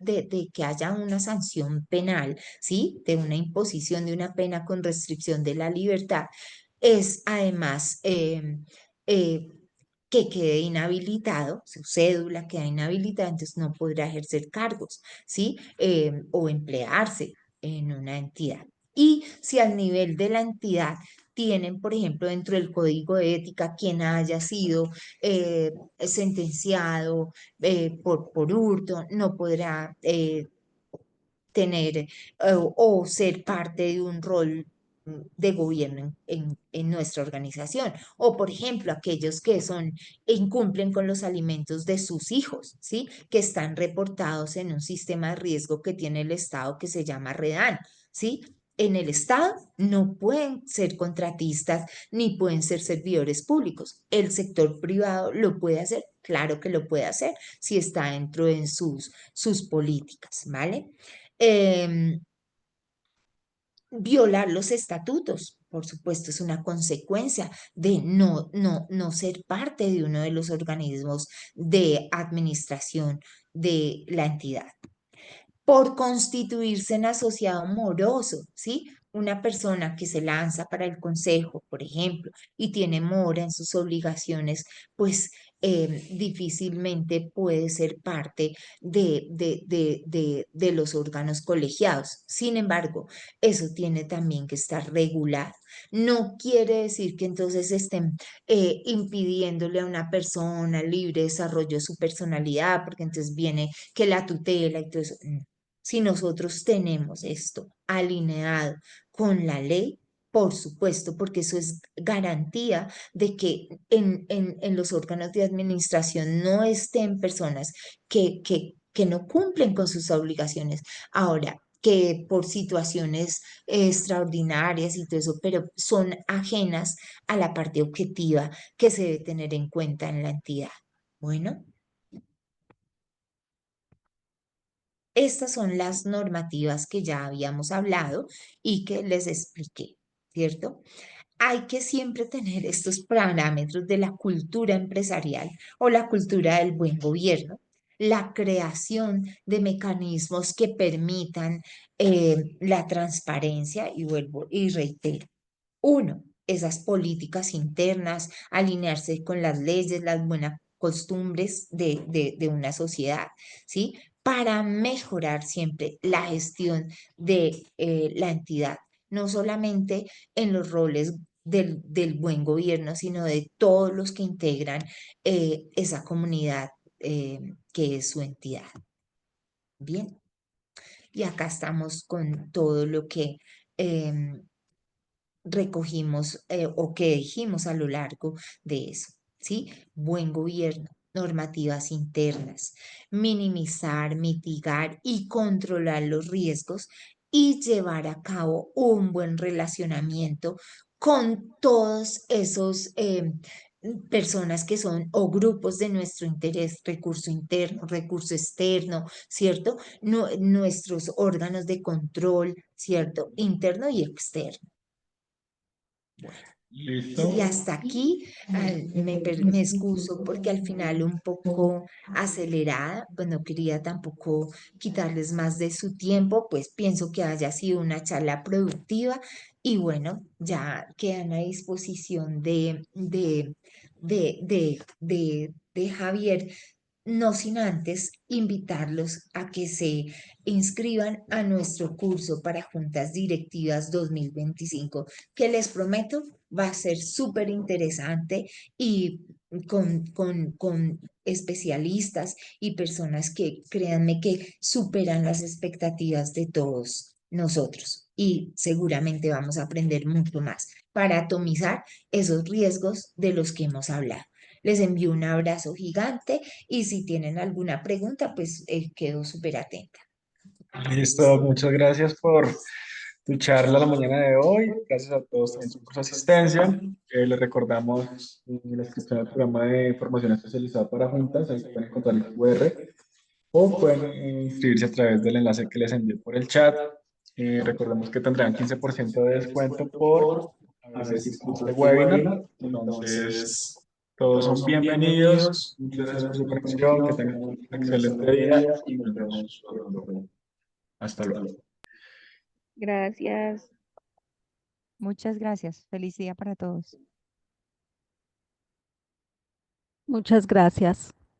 que haya una sanción penal, ¿sí? De una imposición de una pena con restricción de la libertad, es además eh, que quede inhabilitado, su cédula queda inhabilitada, entonces no podrá ejercer cargos, ¿sí? O emplearse en una entidad. Y si al nivel de la entidad tienen, por ejemplo, dentro del código de ética, quien haya sido sentenciado por hurto, no podrá tener o ser parte de un rol de gobierno en nuestra organización. O, por ejemplo, aquellos que son incumplen con los alimentos de sus hijos, ¿sí? Que están reportados en un sistema de riesgo que tiene el Estado que se llama REDAN, ¿sí? En el Estado no pueden ser contratistas ni pueden ser servidores públicos. El sector privado lo puede hacer, claro que lo puede hacer si está dentro de sus políticas, ¿vale? Em, Violar los estatutos, por supuesto, es una consecuencia de no ser parte de uno de los organismos de administración de la entidad por constituirse en asociado moroso, ¿sí? Una persona que se lanza para el consejo, por ejemplo, y tiene mora en sus obligaciones, pues difícilmente puede ser parte de los órganos colegiados. Sin embargo, eso tiene también que estar regulado. No quiere decir que entonces estén impidiéndole a una persona libre desarrollo de su personalidad, porque entonces viene que la tutela y todo eso. No. Si nosotros tenemos esto alineado con la ley, por supuesto, porque eso es garantía de que en los órganos de administración no estén personas que no cumplen con sus obligaciones. Ahora, que por situaciones extraordinarias y todo eso, pero son ajenas a la parte objetiva que se debe tener en cuenta en la entidad. Bueno, estas son las normativas que ya habíamos hablado y que les expliqué, ¿cierto? Hay que siempre tener estos parámetros de la cultura empresarial o la cultura del buen gobierno, la creación de mecanismos que permitan la transparencia, y vuelvo y reitero. Uno, esas políticas internas, alinearse con las leyes, las buenas costumbres de una sociedad, ¿sí? Para mejorar siempre la gestión de la entidad, no solamente en los roles del buen gobierno, sino de todos los que integran esa comunidad que es su entidad. Bien, y acá estamos con todo lo que em, recogimos o que dijimos a lo largo de eso, ¿sí? Buen gobierno, normativas internas, minimizar, mitigar y controlar los riesgos y llevar a cabo un buen relacionamiento con todos esos personas que son o grupos de nuestro interés, recurso interno, recurso externo, ¿cierto? Nuestros órganos de control, ¿cierto? Interno y externo. Listo. Y hasta aquí me excuso porque al final un poco acelerada, pues no quería tampoco quitarles más de su tiempo, pues pienso que haya sido una charla productiva y bueno, ya quedan a disposición de Javier, no sin antes invitarlos a que se inscriban a nuestro curso para Juntas Directivas 2025, que les prometo va a ser súper interesante y con especialistas y personas que créanme que superan las expectativas de todos nosotros. Y seguramente vamos a aprender mucho más para atomizar esos riesgos de los que hemos hablado. Les envío un abrazo gigante y si tienen alguna pregunta, pues quedo súper atenta. Listo, muchas gracias por tu charla la mañana de hoy. Gracias a todos también por su asistencia. Les recordamos la inscripción al programa de formación especializada para juntas. Ahí pueden encontrar el QR o pueden inscribirse a través del enlace que les envié por el chat. Recordemos que tendrán 15% de descuento por haberse inscrito a este webinar. Entonces, todos son bienvenidos. Muchas gracias por su conexión. Que tengan un excelente día y nos vemos pronto. Hasta luego. Gracias. Muchas gracias. Feliz día para todos. Muchas gracias.